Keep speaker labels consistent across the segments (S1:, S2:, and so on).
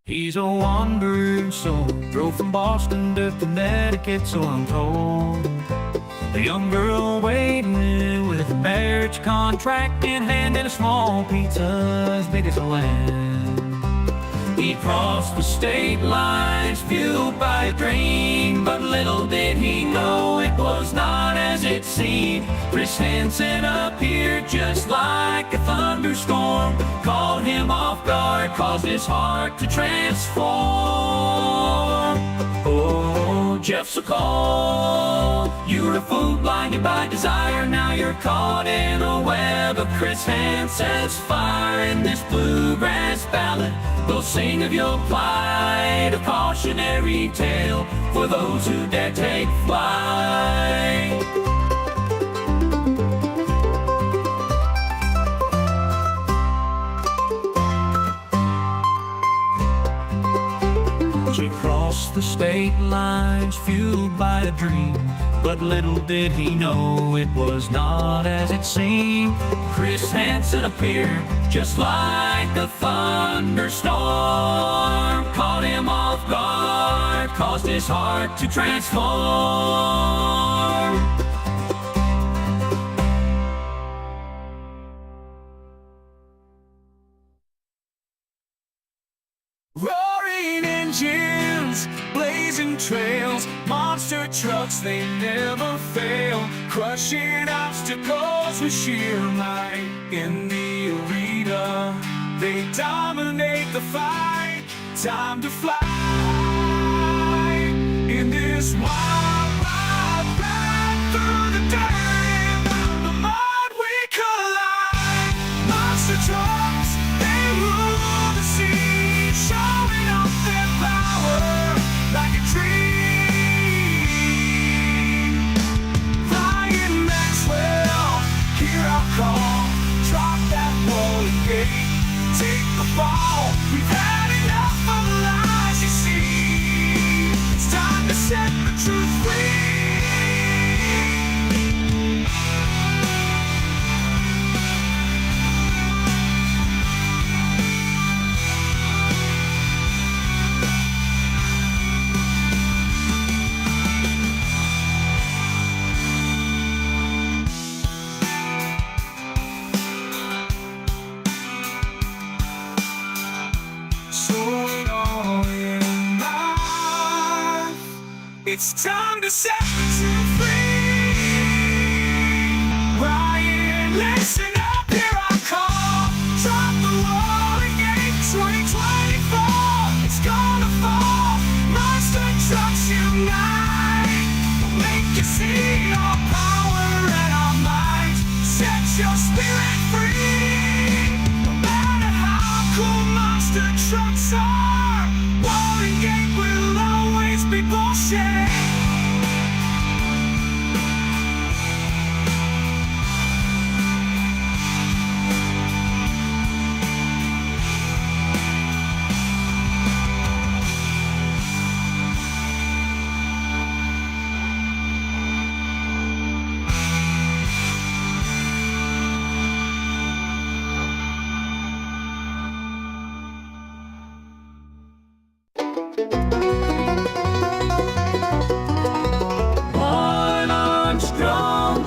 S1: He's a wandering soul, drove from Boston to Connecticut, so I'm told. A young girl waiting with a marriage contract in hand and a small pizza as big as a land. He crossed the state lines, fueled by a dream, but little did he know it was not as it seemed. Chris Hansen appeared just like a thunderstorm, caught him off guard, caused his heart to transform. Oh, Jeff's so cold. You were a fool blinded by desire, now you're caught in a web of Chris Hansen's fire. In this bluegrass ballad, we'll sing of your plight, a cautionary tale for those who dare take flight. She crossed the state lines, fueled by a dream, but little did he know it was not as it seemed. Chris Hansen appeared just like a thunderstorm, caught him off guard, caused his heart to transform. Roaring engines, blazing trails, monster trucks, they never fail, crushing obstacles with sheer might. In the arena, they dominate the fight. Time to fly in this wild, wild ride through the dirt and the mud. We collide. Monster trucks, they rule the sea, showing off their power like a dream. Ryan Maxwell, hear our call, drop that rolling gate, take the fall. We've had enough of the lies you see. It's time to set the truth free. It's time to set the truth free. Ryan, listen up, hear our call. Drop the rolling gate, 2024. It's gonna fall. Monster trucks unite. We'll make you see our power and our might. Set your spirit free. No matter how cool monster trucks are, rolling gate will always be bullshit.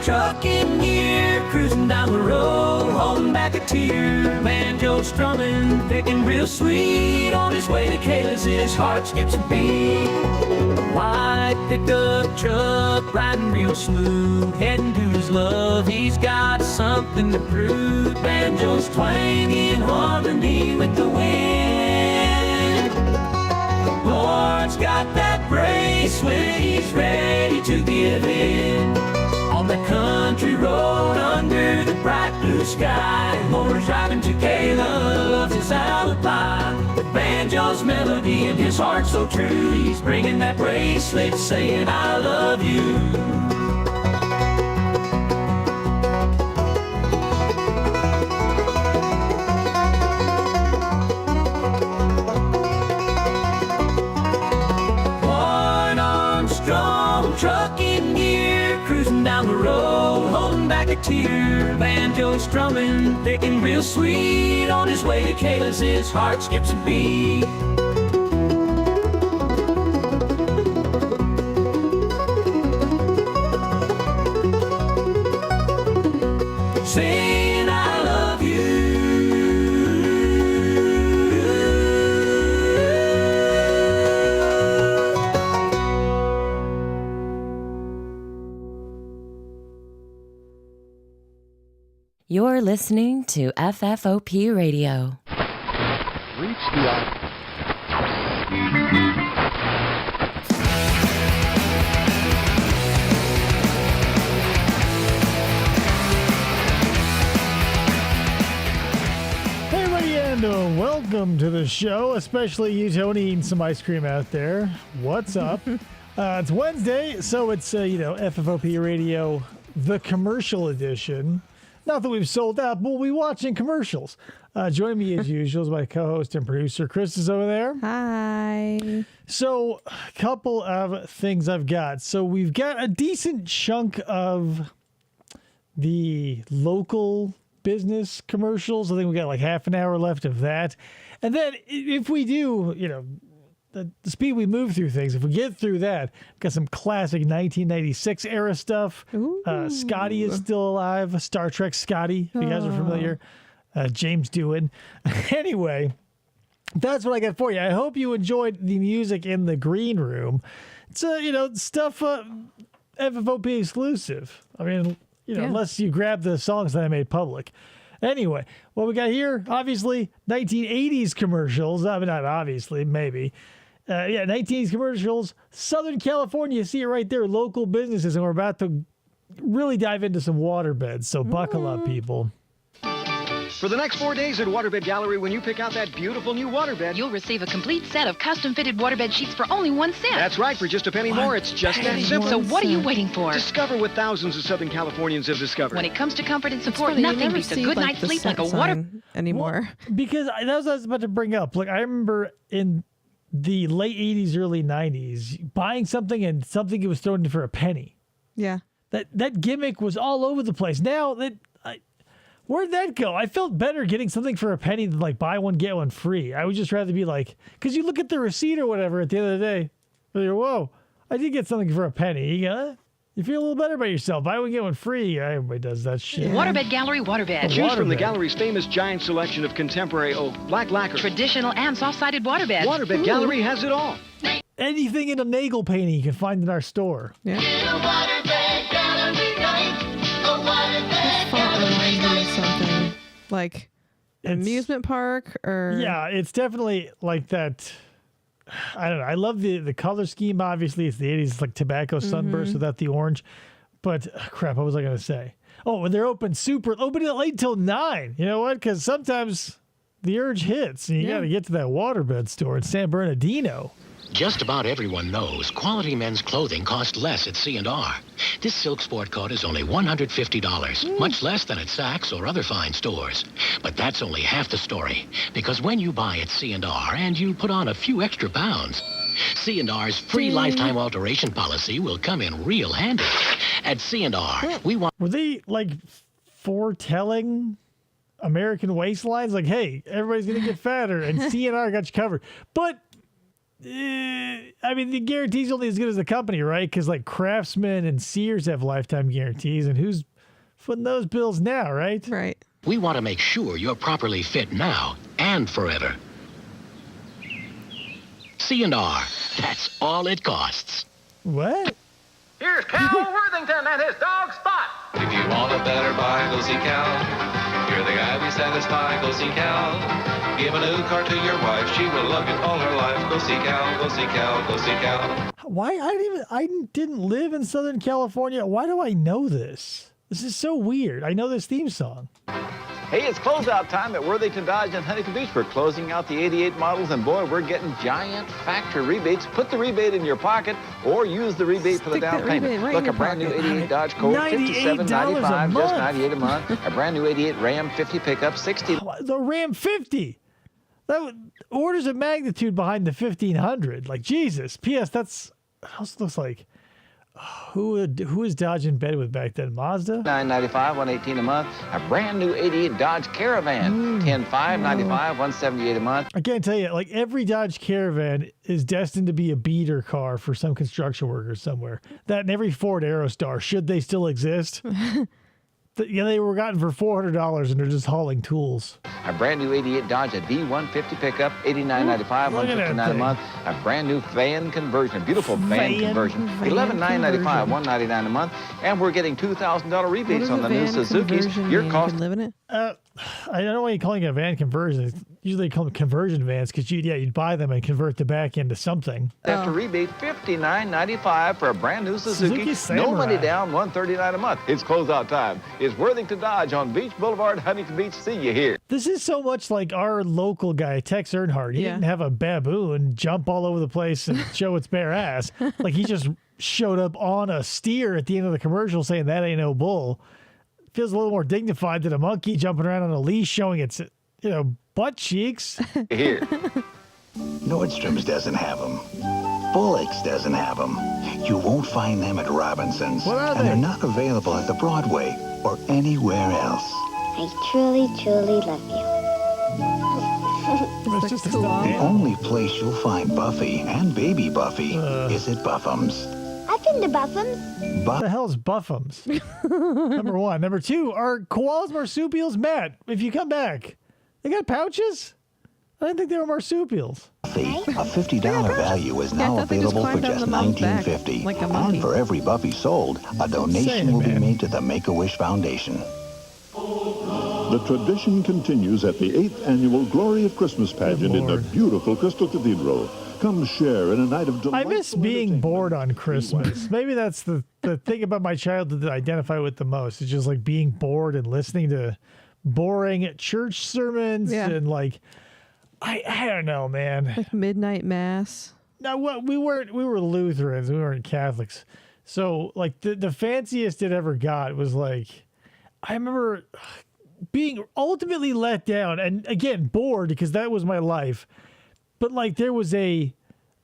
S1: Trucking gear, cruising down the road, holding back a tear. Banjo strumming, picking real sweet. On his way to Kayla's, his heart skips a beat. A white pickup truck, riding real smooth, heading to his love. He's got something to prove. Banjo's twanging in harmony with the wind. Lord's got that bracelet, he's ready to give in. On the country road under the bright blue sky, Lord's driving to Kayla, loves his alibi. With banjo's melody and his heart so true, he's bringing that bracelet saying I love you. One-armed strong trucking gear, cruising down the road, holding back a tear. Banjo strumming, picking real sweet. On his way to Kayla's, his heart skips a beat.
S2: You're listening to FFOP Radio.
S3: Reach the
S4: Hey everybody, and welcome to the show, especially you, Tony, eating some ice cream out there. What's up? It's Wednesday, so it's, FFOP Radio, the commercial edition. Not that we've sold out, but we'll be watching commercials. Joining me as usual is my co-host and producer, Chris is over there.
S5: Hi.
S4: So, a couple of things I've got. So, we've got a decent chunk of the local business commercials. I think we got like half an hour left of that. And then if we do, the speed we move through things, if we get through that, got some classic 1996 era stuff. Scotty is still alive. Star Trek Scotty, if you guys are familiar. James Doohan. Anyway, that's what I got for you. I hope you enjoyed the music in the green room. It's, stuff FFOP exclusive. I mean, unless you grab the songs that I made public. Anyway, what we got here, obviously, 1980s commercials. I mean, not obviously, maybe. 1980s commercials. Southern California, you see it right there, local businesses, and we're about to really dive into some waterbeds, so buckle up, people.
S3: For the next 4 days at Waterbed Gallery, when you pick out that beautiful new waterbed,
S6: you'll receive a complete set of custom-fitted waterbed sheets for only 1 cent.
S3: That's right, for just a penny more. It's just that simple.
S6: So what are you waiting for?
S3: Discover what thousands of Southern Californians have discovered.
S6: When it comes to comfort and support, nothing beats a good night's sleep like a water
S5: anymore.
S4: Well, because that's what I was about to bring up. Like, I remember in the late 80s, early 90s, buying something and something was thrown in for a penny.
S5: Yeah.
S4: That gimmick was all over the place. Now, where'd that go? I felt better getting something for a penny than like buy one, get one free. I would just rather be like, because you look at the receipt or whatever at the end of the day, and you're, whoa, I did get something for a penny. You feel a little better about yourself. Buy one, get one free. Everybody does that shit.
S6: Waterbed Gallery waterbed.
S3: Choose from the gallery's famous giant selection of contemporary oak, black lacquer,
S6: Traditional and soft-sided waterbeds.
S3: Waterbed Gallery has it all.
S4: Anything in a Nagel painting you can find in our store.
S5: Yeah. This font reminds me of something like an amusement park or...
S4: Yeah, it's definitely like that. I don't know. I love the color scheme. Obviously, it's the 80s. It's like tobacco sunburst without the orange. But crap, what was I going to say? Oh, when they're open late till 9. You know what? Because sometimes the urge hits and you got to get to that waterbed store in San Bernardino.
S7: Just about everyone knows quality men's clothing costs less at C&R. This silk sport coat is only $150, much less than at Saks or other fine stores. But that's only half the story, because when you buy at C&R and you put on a few extra pounds, C&R's free lifetime alteration policy will come in real handy. At C&R, we want...
S4: Were they like foretelling American waistlines? Like, hey, everybody's going to get fatter and C&R got you covered. But... I mean, the guarantee's only as good as the company, right? Because like Craftsman and Sears have lifetime guarantees, and who's footing those bills now, right?
S5: Right.
S7: We want to make sure you're properly fit now and forever. C&R, that's all it costs.
S4: What?
S8: Here's Cal Worthington and his dog Spot.
S9: If you want a better buy, go see Cal. You're the guy we satisfy, go see Cal. Give a new car to your wife, she will love it all her life. Go see Cal, go see Cal, go see Cal.
S4: Why? I didn't live in Southern California. Why do I know this? This is so weird. I know this theme song.
S8: Hey, it's closeout time at Worthington Dodge in Huntington Beach. We're closing out the 88 models, and boy, we're getting giant factory rebates. Put the rebate in your pocket or use the rebate for the down payment.
S5: Right
S8: Look, a brand new 88 Dodge Colt, $57.95, just $98 a month. A brand new 88 Ram 50 pickup, $60.
S4: The Ram 50. Orders of magnitude behind the 1500. Like, Jesus. P.S. That's looks like who is Dodge in bed with back then? Mazda?
S8: $995, $118 a month. A brand new 88 Dodge Caravan, $10,595, $178 a month.
S4: I can't tell you, like every Dodge Caravan is destined to be a beater car for some construction workers somewhere. That and every Ford Aerostar, should they still exist. they were gotten for $400 and they're just hauling tools.
S8: A brand new 88 Dodge, a D150 pickup, $89.95,
S4: Look at that
S8: $159 a
S4: thing.
S8: month. A brand new van conversion, a beautiful van conversion, $11,995, $199 a month. And we're getting $2,000 rebates on the new Suzuki's. Your cost.
S5: Live in it.
S4: I don't know why you're calling it a van conversion. It's usually called conversion vans because you'd buy them and convert the back into something.
S8: After rebate, $59.95 for a brand new Suzuki.
S4: Samurai.
S8: No money down, $139 a month. It's closeout time. It's Worthington Dodge on Beach Boulevard, Huntington Beach. See you here.
S4: This is so much like our local guy, Tex Earnhardt. He didn't have a baboon jump all over the place and show its bare ass. Like he just showed up on a steer at the end of the commercial saying that ain't no bull. Feels a little more dignified than a monkey jumping around on a leash showing its, butt cheeks.
S8: Here.
S10: Nordstrom's doesn't have them. Bullock's doesn't have them. You won't find them at Robinson's.
S4: What are
S10: and
S4: they?
S10: they're not available at the Broadway or anywhere else.
S11: I truly, truly love you.
S4: It's just a
S10: The only place you'll find Buffy and baby Buffy is at Buffum's.
S11: I've been to Buffum's.
S4: What the hell is Buffum's? Number one. Number two, are koalas marsupials? Matt, if you come back, they got pouches? I didn't think they were marsupials.
S10: Buffy, a $50 value is now
S5: I thought they just
S10: available for
S5: climbed down
S10: just
S5: the mom's back,
S10: $19.50.
S5: like a monkey.
S10: And for every Buffy sold, a donation will be made to the Make-A-Wish Foundation.
S12: The tradition continues at the 8th annual Glory of Christmas pageant in the beautiful Crystal Cathedral. Come share in a night of
S4: I
S12: delightful
S4: miss being bored on Christmas. Maybe that's the thing about my childhood that I identify with the most. It's just like being bored and listening to boring church sermons and like, I don't know, man.
S5: Like midnight mass.
S4: No, we were Lutherans. We weren't Catholics. So like the fanciest it ever got was like, I remember being ultimately let down and again bored because that was my life. But like there was a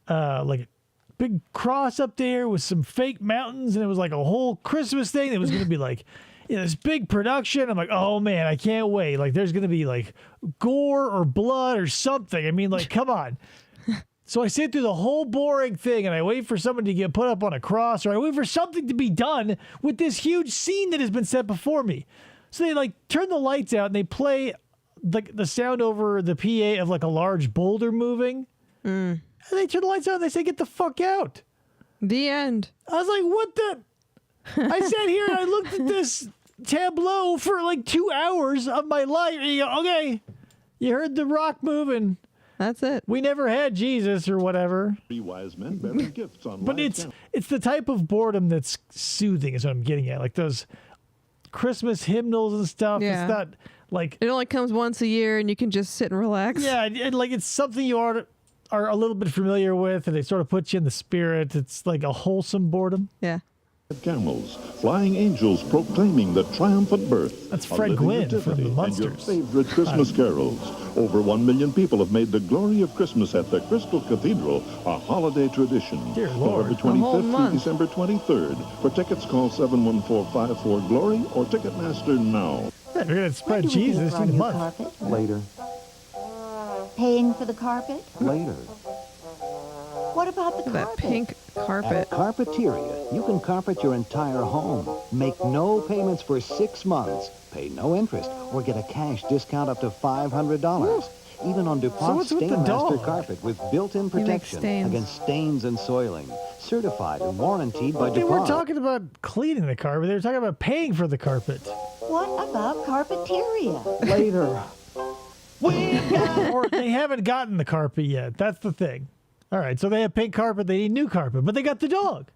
S4: like a big cross up there with some fake mountains and it was like a whole Christmas thing that was going to be like this big production. I'm like, oh man, I can't wait. Like there's going to be like gore or blood or something. I mean, like, come on. So I sit through the whole boring thing and I wait for someone to get put up on a cross or I wait for something to be done with this huge scene that has been set before me. So they like turn the lights out and they play the sound over the PA of like a large boulder moving. And they turn the lights out and they say, get the fuck out.
S5: The end.
S4: I was like, what the? I sat here and I looked at this tableau for like 2 hours of my life. And you go, okay, you heard the rock moving.
S5: That's it.
S4: We never had Jesus or whatever.
S12: 3 wise men bearing gifts on
S4: But it's the type of boredom that's soothing is what I'm getting at. Like those Christmas hymnals and stuff.
S5: Yeah.
S4: It's not like
S5: it only comes once a year and you can just sit and relax.
S4: Yeah, like it's something you are a little bit familiar with and it sort of puts you in the spirit. It's like a wholesome boredom.
S5: Yeah.
S12: Camels, flying angels proclaiming the triumphant birth.
S4: That's
S12: a
S4: Fred
S12: living
S4: Gwynn from
S12: nativity,
S4: the
S12: and
S4: Munsters.
S12: your favorite Christmas carols. Over 1 million people have made the Glory of Christmas at the Crystal Cathedral a holiday tradition.
S4: Dear Lord.
S12: November 25th through December 23rd. For tickets, call 714-54-GLORY or Ticketmaster now.
S4: We're going to spread Jesus in a month.
S13: Later.
S11: Paying for the carpet?
S13: Later.
S11: What about the
S5: That
S11: carpet?
S5: pink carpet.
S13: At Carpeteria, you can carpet your entire home. Make no payments for 6 months, pay no interest, or get a cash discount up to $500. Even on DuPont
S4: what's with the
S13: Stainmaster
S4: dog?
S13: carpet with built-in
S5: make
S13: protection
S5: stains.
S13: against stains and soiling. Certified and warranted by
S4: They
S13: DuPont.
S4: weren't talking about cleaning the carpet. They were talking about paying for the carpet.
S11: What about Carpeteria?
S13: Later.
S4: Or they haven't gotten the carpet yet. That's the thing. All right, so they have pink carpet. They need new carpet, but they got the dog.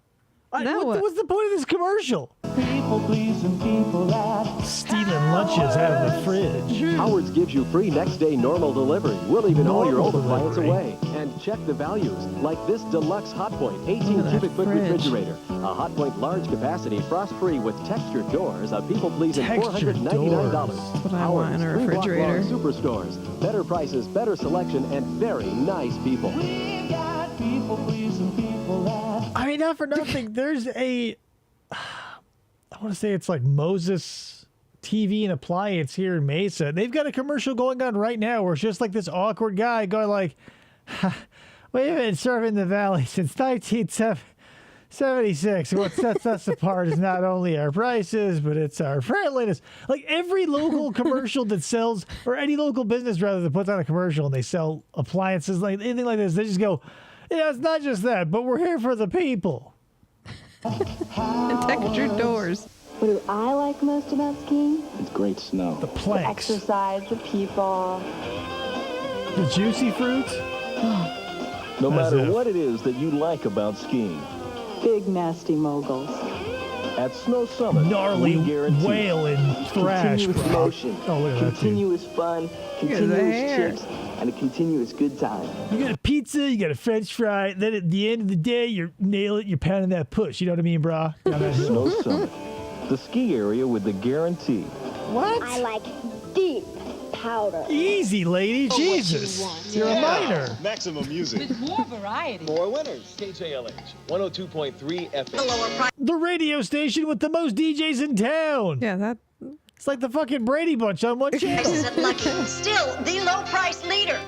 S5: Now what?
S4: What's the point of this commercial?
S1: People pleasing people that
S4: Stealing lunches out of the fridge.
S14: Howard's gives you free next day normal delivery. We'll even haul your old
S4: Normal
S14: appliance
S4: delivery.
S14: away. And check the values, like this deluxe Hotpoint 18
S5: Look at
S14: cubic
S5: that
S14: foot
S5: fridge.
S14: refrigerator. A Hotpoint large capacity, frost-free with textured doors, a people pleasing
S4: Textured
S14: $499.
S4: doors.
S5: That's what I want in a
S14: Howard's, 3 block long
S5: refrigerator.
S14: superstores. Better prices, better selection, and very nice people.
S1: we got people pleasing people that
S4: I mean, not for nothing. There's a, I want to say it's like Moses TV and Appliance here in Mesa. They've got a commercial going on right now where it's just like this awkward guy going like, we've been serving the valley since 76. What sets us apart is not only our prices, but it's our friendliness. Like every local commercial that sells, or any local business rather that puts on a commercial and they sell appliances, like anything like this, they just go, it's not just that, but we're here for the people.
S5: And texture doors.
S15: What do I like most about skiing?
S10: It's great snow.
S4: The planks.
S15: The exercise, the people.
S4: The juicy fruit.
S16: No matter what it is that you like about skiing.
S15: Big nasty moguls.
S16: At Snow Summit,
S4: gnarly
S16: we guarantee
S4: whale and thrash.
S17: Continuous motion,
S4: Oh, look at that,
S17: continuous fun, continuous chips, and a continuous good time.
S4: You got a pizza, you got a French fry, then at the end of the day, you're nailing it, you're pounding that push. You know what I mean, brah?
S16: Snow Summit, the ski area with the guarantee.
S4: What?
S11: I like deep powder.
S4: Easy, lady. Jesus. You're a minor.
S18: Maximum music.
S19: With more variety.
S18: More winners. KJLH 102.3 FM.
S4: The radio station with the most DJs in town.
S5: Yeah, that.
S4: It's like the fucking Brady Bunch on one channel.
S20: Prices at Lucky. Still the low price leader.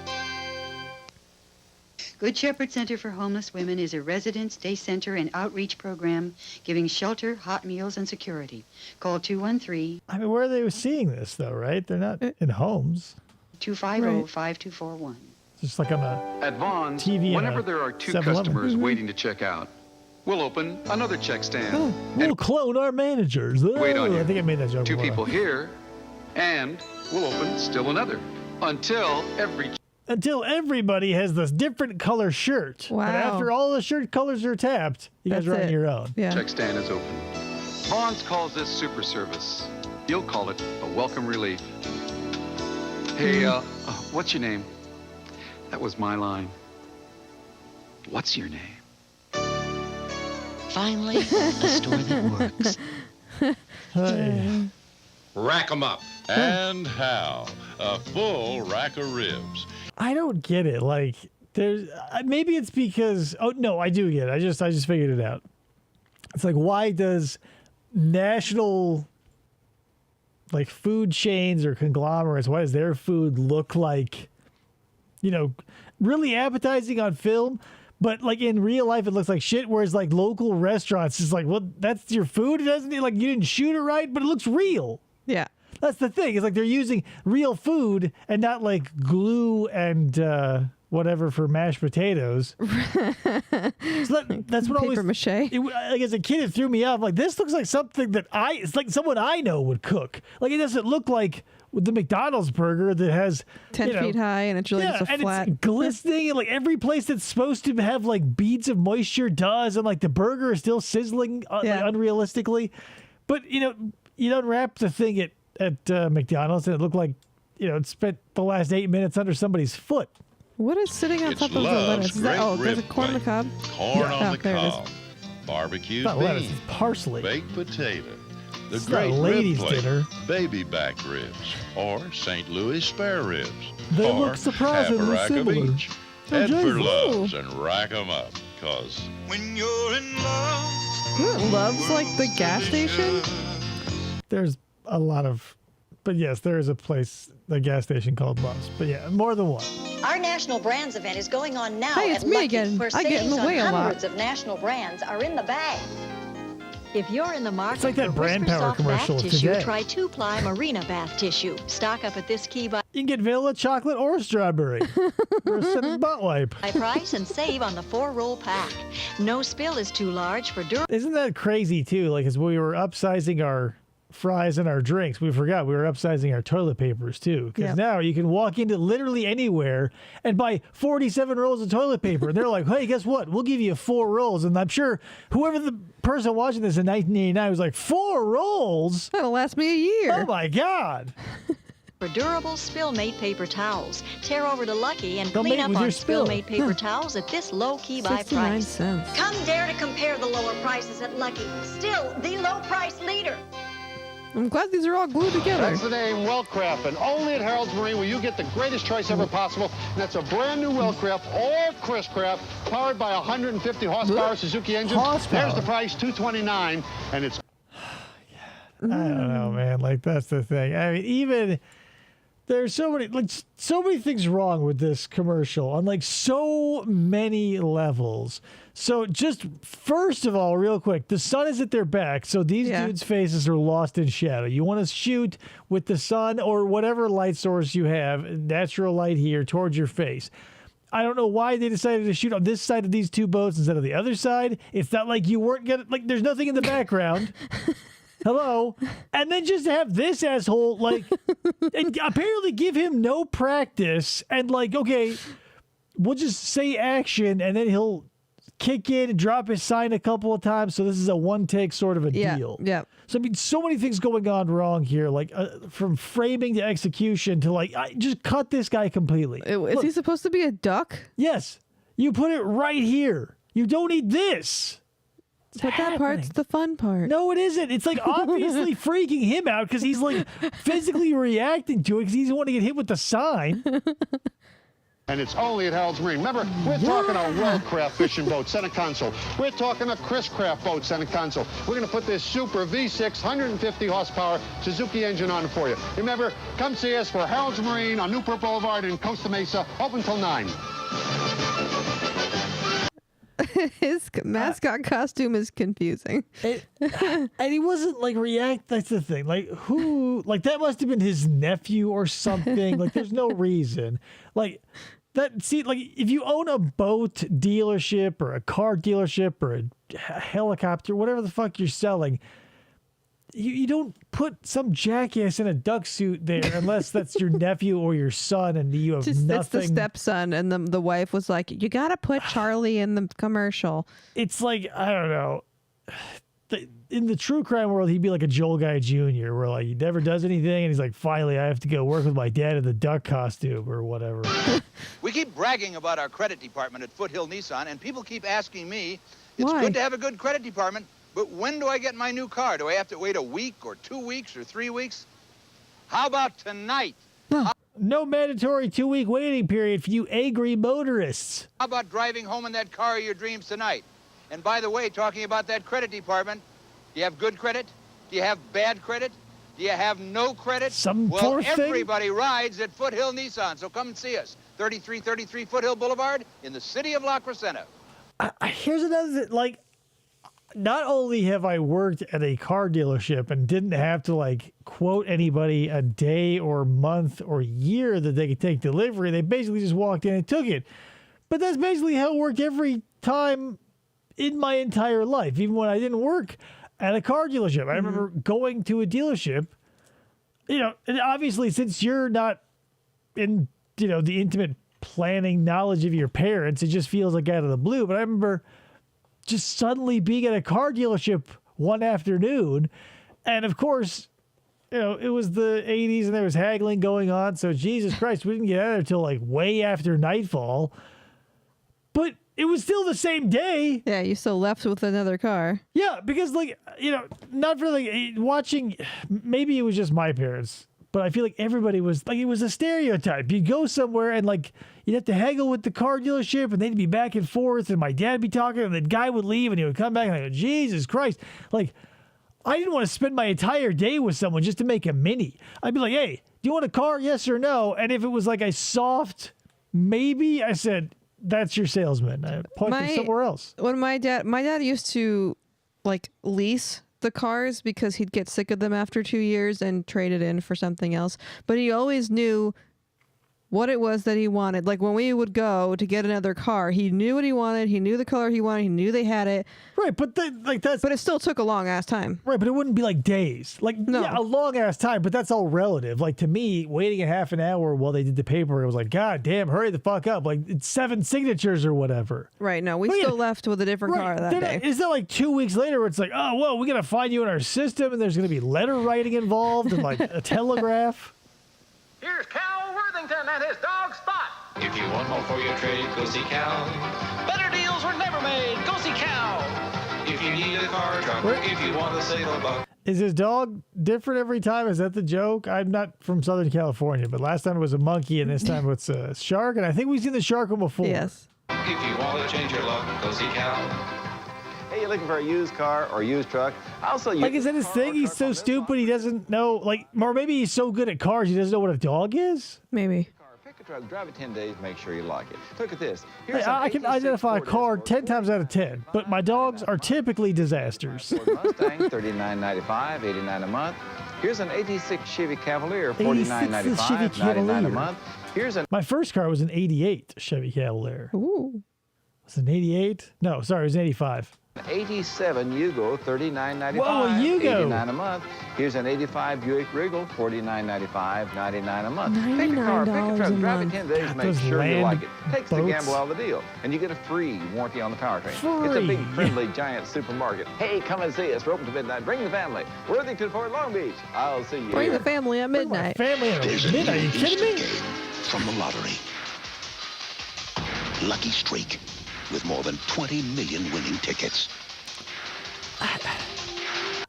S20: Good Shepherd Center for Homeless Women is a residence, day center, and outreach program giving shelter, hot meals, and security. Call 213.
S4: I mean, where are they seeing this, though, right? They're not in homes.
S20: 250-5241.
S4: Just like on a
S21: At Vaughn's,
S4: TV
S21: whenever there are two
S4: 7-Eleven.
S21: customers waiting to check out, we'll open another check stand.
S4: We'll clone our managers.
S21: Wait on you.
S4: I think I made that joke.
S21: Two
S4: before.
S21: people here, and we'll open still another. Until
S4: everybody has this different color shirt.
S5: Wow.
S4: And after all the shirt colors are tapped, you guys are on your own.
S21: check stand is open. Vaughn's calls this super service. You'll call it a welcome relief. Hey, what's your name? That was my line. What's your name?
S22: Finally, a store that works.
S23: Rack 'em up. And how? A full rack of ribs.
S4: I don't get it. Like, there's maybe it's because I do get it. I just figured it out. It's like, why does national like food chains or conglomerates, why does their food look like, really appetizing on film, but like in real life it looks like shit, whereas like local restaurants it's like, well, that's your food. It doesn't, like, you didn't shoot it right, but it looks real.
S5: Yeah.
S4: That's the thing. It's like they're using real food and not like glue and whatever for mashed potatoes. So that's what
S5: Paper mache.
S4: Like as a kid, it threw me off. Like, this looks like something that it's like someone I know would cook. Like, it doesn't look like the McDonald's burger that has
S5: 10 feet high and it's really just a
S4: and
S5: flat.
S4: it's glistening, and like every place that's supposed to have like beads of moisture does, and like the burger is still sizzling like, unrealistically. But you don't wrap the thing at McDonald's and it looked like it spent the last 8 minutes under somebody's foot.
S5: What is sitting on top of the lettuce? Is that, there's a corn on the cob?
S23: Corn on the
S5: there it is.
S23: cob. Barbecue
S4: Not
S23: beans.
S4: lettuce, it's parsley.
S23: Baked potato. The
S4: It's
S23: great
S4: not ladies'
S23: rib plate.
S4: dinner.
S23: Baby back ribs. Or St. Louis spare ribs.
S4: They
S23: or
S4: look surprisingly
S23: half a rack
S4: similar.
S23: of each.
S4: Oh,
S23: Head for
S4: Jesus.
S23: loves and rack 'em up. Cause
S9: when you're in love.
S5: Love's like the gas station?
S4: There's a lot of, but yes, there is a gas station called Love's. But yeah, more than one.
S20: Our National Brands event is going on now
S5: Hey, it's
S20: at
S5: me
S20: Lucky,
S5: again.
S20: where
S5: I get in the
S20: savings
S5: way a
S20: on
S5: lot.
S20: hundreds of national brands are in the bag.
S24: If you're in the market
S4: It's like that
S24: for
S4: Brand
S24: Whisper
S4: Power
S24: Soft
S4: commercial
S24: bath
S4: of
S24: tissue,
S4: today.
S24: try 2-ply Marina bath tissue. Stock up at this key by
S4: You can get vanilla, chocolate, or strawberry for a simple butt wipe.
S24: price and save on the 4-roll pack. No spill is too large for durable.
S4: Isn't that crazy too? Like, as we were upsizing our fries and our drinks, we forgot we were upsizing our toilet papers too. Because now you can walk into literally anywhere and buy 47 rolls of toilet paper. And they're like, hey, guess what? We'll give you 4 rolls. And I'm sure whoever the person watching this in 1989 was like, 4 rolls?
S5: That'll last me a year.
S4: Oh my God.
S24: For durable spill-made paper towels. Tear over to Lucky and
S4: They'll
S24: clean
S4: make it
S24: up
S4: with your
S24: on
S4: spill.
S24: spill-made paper towels at this low-key buy
S5: 69
S24: price.
S5: cents.
S20: Come dare to compare the lower prices at Lucky. Still the low price leader.
S5: I'm glad these are all glued together.
S25: That's the name Wellcraft, and only at Harold's Marine will you get the greatest choice ever possible. And that's a brand new Wellcraft or Chris Craft, powered by a 150 horsepower Suzuki engine.
S4: Horsepower.
S25: There's the price, $229, and it's.
S4: I don't know, man. Like, that's the thing. I mean, even There's so many things wrong with this commercial on like so many levels. So just first of all, real quick, the sun is at their back, so these dudes' faces are lost in shadow. You want to shoot with the sun or whatever light source you have, natural light here, towards your face. I don't know why they decided to shoot on this side of these two boats instead of the other side. It's not like you weren't gonna there's nothing in the background. Hello. And then just have this asshole, and apparently give him no practice and, okay, we'll just say action and then he'll kick in and drop his sign a couple of times. So this is a one-take sort of a deal.
S5: Yeah.
S4: So, I mean, so many things going on wrong here, from framing to execution to, just cut this guy completely.
S5: Is he supposed to be a duck?
S4: Yes. You put it right here. You don't need this.
S5: But that part's the fun part.
S4: No, it isn't. It's obviously freaking him out because he's physically reacting to it because he's wanting to get hit with the sign.
S25: And it's only at Harold's Marine. Remember, we're talking a well-craft fishing boat, center console. We're talking a Chris Craft boat, center console. We're going to put this super V6, 150 horsepower Suzuki engine on for you. Remember, come see us for Harold's Marine on Newport Boulevard in Costa Mesa, open till 9.
S5: His mascot costume is confusing.
S4: And he wasn't react. That's the thing. Who? That must have been his nephew or something. There's no reason. If you own a boat dealership or a car dealership or a helicopter, whatever the fuck you're selling, you don't put some jackass in a duck suit there unless that's your nephew or your son and you have nothing.
S5: It's the stepson, and the wife was like, you got to put Charlie in the commercial.
S4: It's I don't know. In the true crime world, he'd be like a Joel Guy Jr., where he never does anything, and he's like, finally, I have to go work with my dad in the duck costume or whatever.
S2: We keep bragging about our credit department at Foothill Nissan, and people keep asking me, it's
S5: Why?
S2: good to have a good credit department, but when do I get my new car? Do I have to wait a week or 2 weeks or 3 weeks? How about tonight?
S4: No mandatory 2-week waiting period for you angry motorists.
S2: How about driving home in that car of your dreams tonight? And by the way, talking about that credit department, do you have good credit? Do you have bad credit? Do you have no credit?
S4: Well,
S2: everybody rides at Foothill Nissan, so come and see us. 3333 Foothill Boulevard in the city of La Crescenta.
S4: Here's another thing. Not only have I worked at a car dealership and didn't have to quote anybody a day or month or year that they could take delivery, they basically just walked in and took it. But that's basically how it worked every time in my entire life, even when I didn't work at a car dealership. I remember going to a dealership, and obviously since you're not in, the intimate planning knowledge of your parents, it just feels like out of the blue. But I remember just suddenly being at a car dealership one afternoon. And of course, it was the 80s and there was haggling going on. So Jesus Christ, we didn't get out of there till way after nightfall. But it was still the same day.
S5: Yeah, you still left with another car.
S4: Yeah, because not for watching, maybe it was just my parents, but I feel like everybody was it was a stereotype. You'd go somewhere and you'd have to haggle with the car dealership and they'd be back and forth and my dad'd be talking and the guy would leave and he would come back and I go, Jesus Christ. I didn't want to spend my entire day with someone just to make a mini. I'd be like, hey, do you want a car? Yes or no? And if it was a soft maybe, I said, that's your salesman. I pointed somewhere else.
S5: When my dad used to lease the cars because he'd get sick of them after 2 years and trade it in for something else. But he always knew what it was that he wanted. When we would go to get another car, he knew what he wanted. He knew the color he wanted. He knew they had it.
S4: Right, but that's...
S5: But it still took a long ass time.
S4: Right, but it wouldn't be days.
S5: No.
S4: Yeah, a long ass time, but that's all relative. To me, waiting a half an hour while they did the paperwork, it was God damn, hurry the fuck up. It's 7 signatures or whatever.
S5: Right, no, we still left with a different car that day.
S4: It's not 2 weeks later where it's oh, well, we got to find you in our system and there's going to be letter writing involved and a telegraph.
S2: Here's Cal Worthington and his dog Spot.
S9: If you want more for your trade, go see Cal.
S2: Better deals were never made. Go see Cal.
S9: If you need a car driver, if you want to save a buck.
S4: Is his dog different every time? Is that the joke? I'm not from Southern California, but last time it was a monkey and this time it's a shark. And I think we've seen the shark one before.
S5: Yes.
S9: If you want to change your luck, go see Cal.
S3: Hey, you looking for a used car or used truck? I'll sell you.
S4: Like, is that his thing? He's so stupid he doesn't know. Like, or maybe he's so good at cars he doesn't know what a dog is.
S5: Maybe.
S3: Pick a truck, drive it 10 days, make sure you like it. Look at this.
S4: Hey, I can identify a car 10 times out of 10, but my dogs are typically disasters.
S3: Ford Mustang, $39.95, $89 a month. Here's an 86 Chevy Cavalier, $49.95, $99 a month. Here's a...
S4: My first car was an 88 Chevy Cavalier.
S5: Ooh.
S4: Was it an 88? No, sorry, it was an 85.
S3: 87 Yugo, $39.95,
S4: Whoa, Yugo.
S3: $89 a month. Here's an 85 Buick Regal, $49.95, $99 a month. Pick a car, pick a truck, drive it 10 days, make sure you like it. Takes the gamble out of the deal, and you get a free warranty on the powertrain. It's a big, friendly, giant supermarket. Hey, come and see us. We're open to midnight. Bring the family. Worthington, Fort Long Beach. I'll see you
S5: Bring
S3: here.
S5: the family at midnight.
S4: Family at midnight? Are you kidding me?
S10: From the lottery. Lucky Streak, with more than 20 million winning tickets.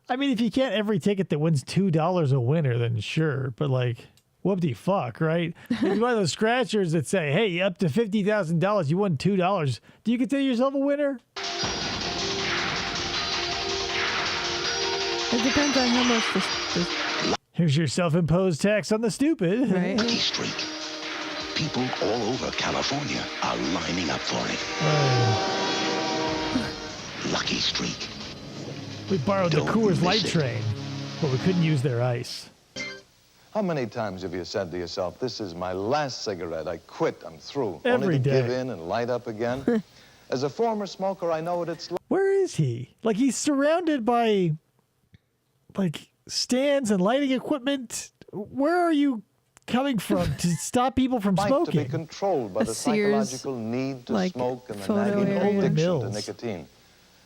S4: I mean, if you can't every ticket that wins $2 a winner, then sure. But like, whoop-de-fuck, right? If you buy those scratchers that say, hey, up to $50,000, you won $2. Do you consider yourself a winner?
S5: It depends on how much this
S4: Here's your self-imposed tax on the stupid.
S5: Right.
S10: Lucky Streak. People all over California are lining up for it. Lucky Streak.
S4: We borrowed the Coors Light train, but we couldn't use their ice.
S6: How many times have you said to yourself, this is my last cigarette, I quit, I'm through,
S4: Every
S6: only to
S4: day.
S6: give in and light up again? As a former smoker, I know what it's like.
S4: Where is he? Like, he's surrounded by, like, stands and lighting equipment. Where are you coming from to stop people from
S6: Life
S4: smoking?
S6: to be controlled by the psychological need to smoke and the nagging addiction to nicotine.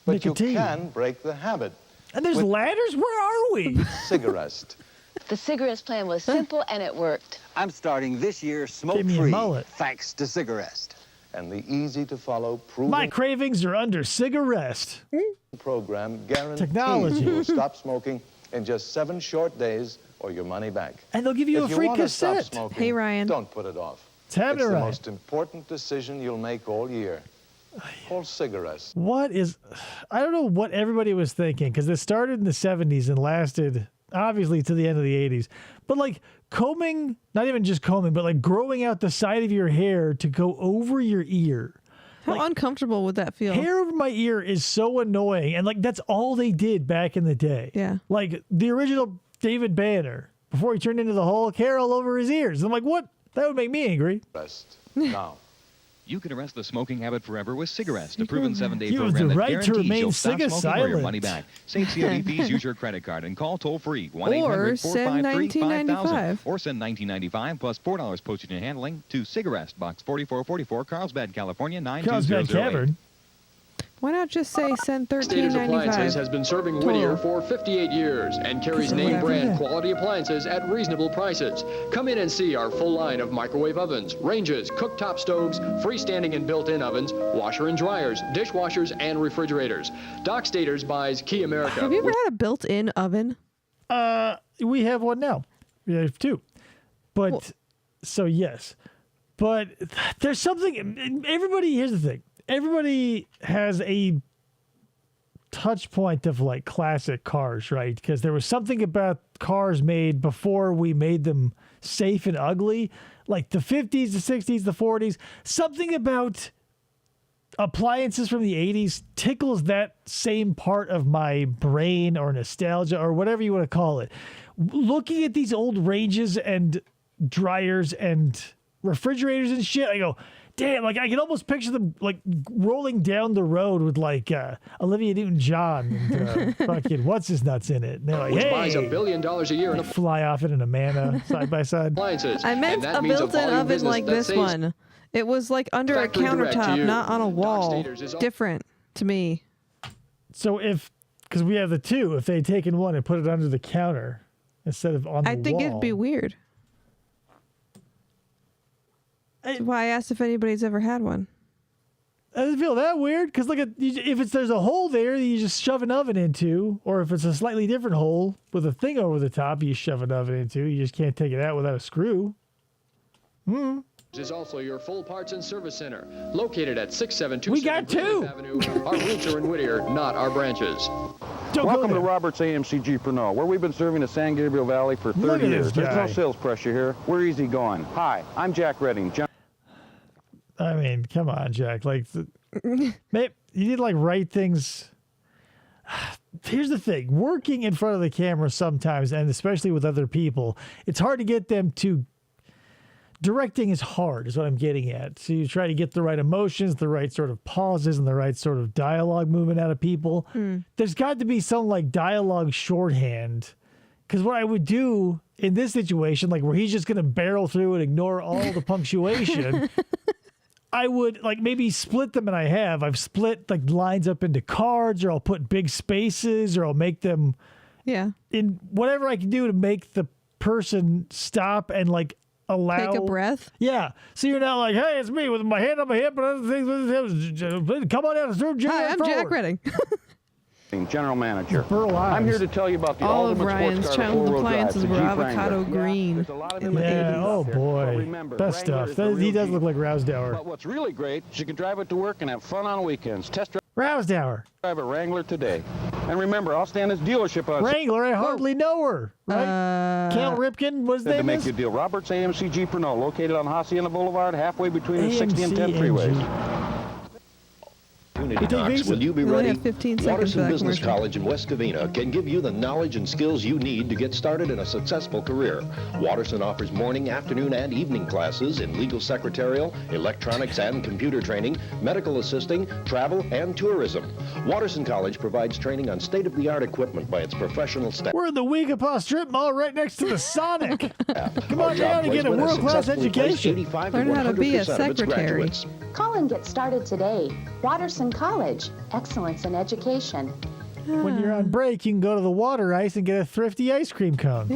S6: But you can break the habit.
S4: And there's ladders? Where are we?
S6: Cigarettes.
S7: The cigarettes plan was simple and it worked.
S8: I'm starting this year
S4: Give me a
S8: smoke-free,
S4: mullet.
S8: thanks to Cigarette.
S6: And the easy-to-follow proven
S4: My cravings are under cigarette.
S6: program guarantees
S4: Technology.
S6: you will stop smoking in just 7 short days or your money back.
S4: And they'll give you
S6: If
S4: a free
S6: want to stop
S4: cassette.
S6: smoking,
S5: Hey, Ryan.
S6: Don't put it off.
S4: It's happening,
S6: the
S4: Ryan.
S6: most important decision you'll make all year. Call Cigarettes.
S4: What is... I don't know what everybody was thinking, because it started in the 70s and lasted, obviously, to the end of the 80s. But, like, combing, not even just combing, but, like, growing out the side of your hair to go over your ear.
S5: How uncomfortable would that feel?
S4: Hair over my ear is so annoying. And, like, that's all they did back in the day.
S5: Yeah.
S4: Like, the original David Banner, before he turned into the Hulk, hair all over his ears. I'm like, what? That would make me angry.
S6: Now.
S19: You can arrest the smoking habit forever with Cigarettes, the proven 7-day
S4: You have
S19: program
S4: the
S19: that
S4: right to
S19: guarantees
S4: remain
S19: you'll stop smoking or your
S4: silent.
S19: money back. Save COD fees, use your credit card, and call toll-free
S5: Or send
S19: 1-800-453-5000.
S5: $19.95.
S19: Or send $19.95 plus $4 postage and handling to Cigarettes, Box 4444, Carlsbad, California,
S4: Carlsbad
S19: 92008.
S4: Cavern.
S5: Why not just say send
S18: Staters Appliances
S5: $13.95?
S18: has been serving
S5: Total.
S18: Whittier for 58 years and carries name brand quality appliances at reasonable prices. Come in and see our full line of microwave ovens, ranges, cooktop stoves, freestanding and built-in ovens, washer and dryers, dishwashers, and refrigerators. Doc Staters buys Key America.
S5: Have you ever had a built-in oven?
S4: We have one now. We have 2. But, so yes. But there's something, everybody, here's the thing. Everybody has a touch point of like classic cars, right? Because there was something about cars made before we made them safe and ugly, like the 50s, the 60s, the 40s. Something about appliances from the 80s tickles that same part of my brain or nostalgia or whatever you want to call it. Looking at these old ranges and dryers and refrigerators and shit, I go, damn, like I can almost picture them like rolling down the road with like Olivia Newton-John and fucking what's his nuts in it. And they're like,
S18: which
S4: hey,
S18: buys $1 billion a year in
S4: fly off in an Amana side by side.
S18: appliances.
S5: I meant
S18: And that
S5: a
S18: means
S5: built-in
S18: volume
S5: oven
S18: business
S5: like
S18: that
S5: this
S18: saves
S5: one. It was like under a
S18: Factory direct to
S5: countertop,
S18: you.
S5: not on a wall.
S18: Staters is all-
S5: Different to me.
S4: So because we have the 2, if they'd taken one and put it under the counter instead of on the
S5: I think
S4: wall.
S5: it'd be weird. That's why I asked if anybody's ever had one.
S4: It doesn't feel that weird because look at if there's a hole there that you just shove an oven into, or if it's a slightly different hole with a thing over the top you shove an oven into, you just can't take it out without a screw.
S18: is also your full parts and service center, located at 6727
S4: We got two.
S18: Avenue. Our roots are in Whittier, not our branches.
S1: Welcome to Robert's AMCG Pernod, where we've been serving the San Gabriel Valley for 30 years. There's no sales pressure here. We're easy going. Hi, I'm Jack Redding.
S4: I mean, come on, Jack. Like, maybe you need to like write things. Here's the thing: working in front of the camera sometimes, and especially with other people, it's hard to get them to. Directing is hard, is what I'm getting at. So you try to get the right emotions, the right sort of pauses, and the right sort of dialogue movement out of people. There's got to be some like dialogue shorthand. Because what I would do in this situation, like where he's just going to barrel through and ignore all the punctuation, I would like maybe split them, and I've split like lines up into cards, or I'll put big spaces, or I'll make them in whatever I can do to make the person stop and like allow
S5: take a breath.
S4: Yeah. So you're not like, hey, it's me with my hand on my hip and other things. Come on down through.
S5: Hi, I'm Jack Redding.
S1: General Manager.
S4: Burl Ives.
S1: I'm here to tell you about the
S5: all of
S1: ultimate
S5: Ryan's
S1: sports car
S5: childhood
S1: four-wheel drive,
S5: appliances
S1: the
S5: were
S1: Jeep
S5: avocado
S1: Wrangler.
S5: green.
S1: There's a lot of
S5: in
S1: them
S5: the 80s.
S4: Oh boy.
S1: Remember,
S4: Best stuff.
S1: Wrangler is the
S4: He
S1: real
S4: does look
S1: Jeep.
S4: like Rousdower.
S1: But what's really great is you can drive it to work and have fun on weekends. Test
S4: Rousdower.
S1: drive a Wrangler today. And remember, I'll stand this dealership on
S4: Wrangler, I hardly know her. Right? Cal Ripken was
S1: to
S4: there.
S1: make you a deal. Roberts AMCG Pernod, located on Hacienda Boulevard, halfway between the 60 and 10 freeways.
S12: Talks, will you be
S5: We only
S12: ready?
S5: have 15 seconds for
S12: Watterson
S5: that
S12: Business
S5: commercial.
S12: College in West Covina can give you the knowledge and skills you need to get started in a successful career. Watterson offers morning, afternoon, and evening classes in legal secretarial, electronics and computer training, medical assisting, travel, and tourism. Watterson College provides training on state-of-the-art equipment by its professional staff.
S4: We're in the Weekapaw Strip Mall right next to the Sonic. Come
S12: Our
S4: on
S12: job
S4: down and get a
S12: placement has
S4: world-class
S12: successfully placed
S4: education.
S12: 85 to
S5: Learn how to be a
S12: 100% of its
S5: secretary.
S12: graduates.
S13: Call and get started today. Watterson College, excellence in education.
S4: When you're on break, you can go to the Water Ice and get a thrifty ice cream cone.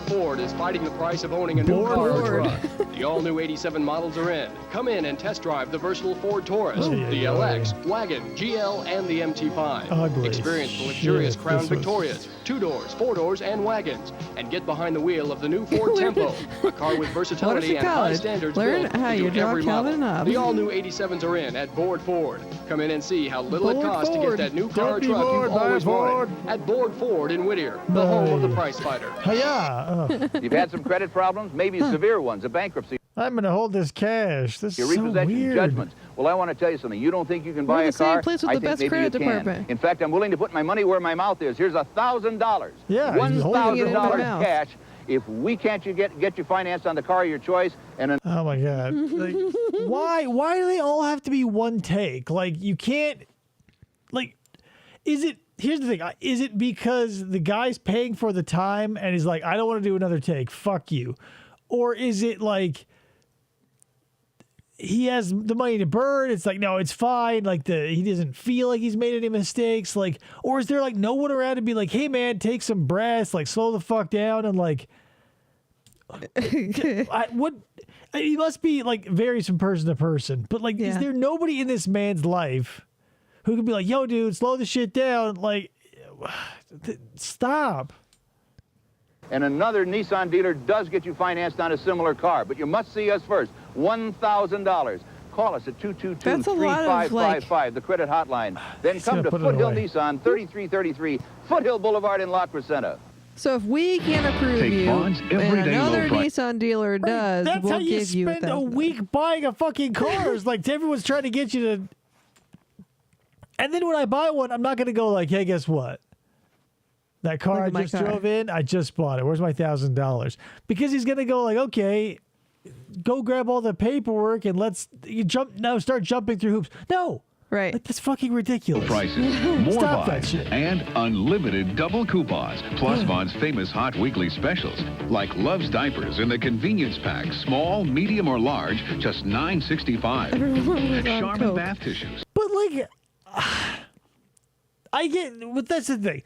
S18: Ford is fighting the price of owning a new car or truck. The all-new 87 models are in. Come in and test drive the versatile Ford Taurus, the LX, Wagon, GL, and the MT5.
S4: Ugly
S18: Experience the luxurious
S4: shit,
S18: Crown
S4: this was-
S18: Victorias, 2-doors, 4-doors, and wagons. And get behind the wheel of the new Ford Tempo, a car with versatility
S5: Watterson
S18: and high
S5: College.
S18: standards
S5: Learn
S18: built
S5: how
S18: into
S5: you draw
S18: every
S5: Calvin
S18: model.
S5: and
S18: The
S5: Hobbes.
S18: all-new 87s are in at Board Ford. Come in and see how little it
S4: Board
S18: costs to
S4: Ford.
S18: get that new car or
S4: Don't be
S18: truck
S4: bored
S18: you've
S4: by
S18: always
S4: Ford.
S18: wanted. At Board Ford in Whittier, the home of the price fighter.
S4: Hiya.
S2: You've had some credit problems, maybe severe ones, a bankruptcy.
S4: I'm going to hold this cash. This
S2: Your
S4: is so
S2: repossession
S4: weird.
S2: judgments. Well, I want to tell you something. You don't think you can
S5: We're
S2: buy
S5: the
S2: a
S5: same
S2: car?
S5: place with
S2: I
S5: the
S2: think
S5: best
S2: maybe
S5: credit
S2: you can.
S5: department.
S2: In fact, I'm willing to put my money where my mouth is. Here's $1,000.
S4: Yeah, he's holding it in my
S2: $1,000
S4: mouth.
S2: cash. If we can't get you financed on the car of your choice, and
S4: Oh my God. Like, why do they all have to be one take? Like, you can't, like, here's the thing. Is it because the guy's paying for the time and he's like, I don't want to do another take. Fuck you. Or is it like, he has the money to burn? It's like, no, it's fine. Like he doesn't feel like he's made any mistakes. Like, or is there like no one around to be like, hey man, take some breaths, like slow the fuck down and like, it must be like varies from person to person, but like, is there nobody in this man's life who could be like, yo dude, slow the shit down. Like, stop.
S2: And another Nissan dealer does get you financed on a similar car, but you must see us first. $1,000. Call us at 222-3555, the credit hotline. Then come to Foothill Nissan, 3333 Foothill Boulevard in La Crescenta.
S5: So if we can't approve
S2: Take
S5: you,
S2: bonds,
S5: and
S2: everyday
S5: another
S2: low price.
S5: Nissan dealer does,
S4: That's
S5: we'll
S4: how you
S5: give you
S4: spend a
S5: $1,000.
S4: week buying a fucking car. It's like everyone's trying to get you to. And then when I buy one, I'm not going to go like, hey, guess what? That car
S5: Look
S4: I
S5: at my
S4: just
S5: car.
S4: drove in, I just bought it. Where's my $1,000? Because he's going to go like, okay, go grab all the paperwork and start jumping through hoops. No.
S5: Right.
S4: Like, that's fucking ridiculous.
S14: Prices, more
S4: Stop that
S14: buys,
S4: shit.
S14: and unlimited double coupons. Plus Vaughn's famous hot weekly specials, like Love's diapers in the convenience pack, small, medium, or large, just $9.65.
S5: Everyone was on
S14: Charmin
S5: Coke.
S14: bath tissues.
S4: But like, I get, but that's the thing.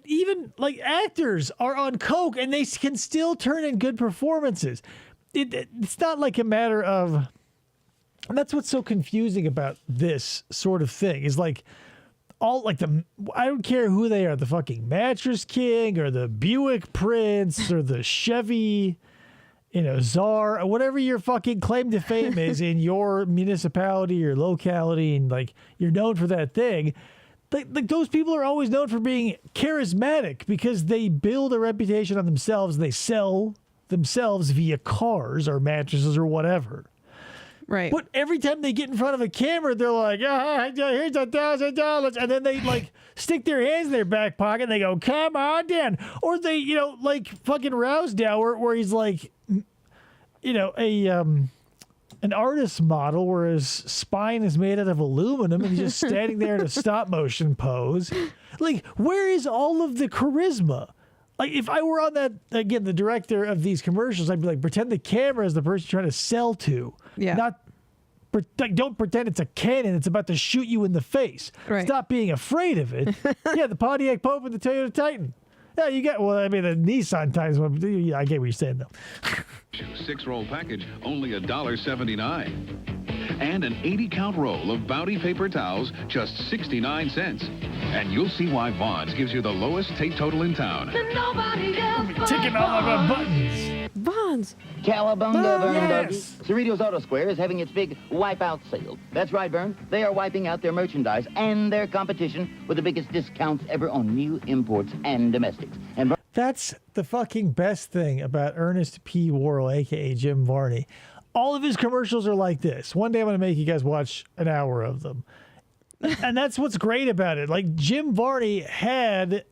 S4: Even like actors are on coke and they can still turn in good performances. It's not like a matter of, and that's what's so confusing about this sort of thing is like all like I don't care who they are, the fucking Mattress King or the Buick Prince or the Chevy czar, whatever your fucking claim to fame is in your municipality or locality, and like you're known for that thing. Like those people are always known for being charismatic because they build a reputation on themselves and they sell themselves via cars or mattresses or whatever.
S5: Right.
S4: But every time they get in front of a camera, they're like, here's $1,000. And then they like stick their hands in their back pocket and they go, come on down. Or they, like fucking Rousdower where he's like, an artist model where his spine is made out of aluminum and he's just standing there in a stop motion pose. Like, where is all of the charisma? Like, if I were on that, again, the director of these commercials, I'd be like, pretend the camera is the person you're trying to sell to.
S5: Yeah.
S4: Don't pretend it's a cannon. It's about to shoot you in the face.
S5: Right.
S4: Stop being afraid of it. Yeah, the Pontiac Pope and the Toyota Titan. Yeah, the Nissan Titans. I get what you're saying, though.
S14: 6-roll package, only $1.79. And an 80-count roll of Bounty paper towels, just 69 cents. And you'll see why Vaughn's gives you the lowest take total in town.
S4: Ticking all of our buttons.
S5: Vaughn's.
S11: Cowabunga, Vern
S4: yes.
S11: Buggy. Cerritos Auto Square is having its big wipe-out sale. That's right, Vern. They are wiping out their merchandise and their competition with the biggest discounts ever on new imports and domestics. And
S4: that's the fucking best thing about Ernest P. Worrell, a.k.a. Jim Varney. All of his commercials are like this. One day I'm going to make you guys watch an hour of them. And that's what's great about it. Like, Jim Varney had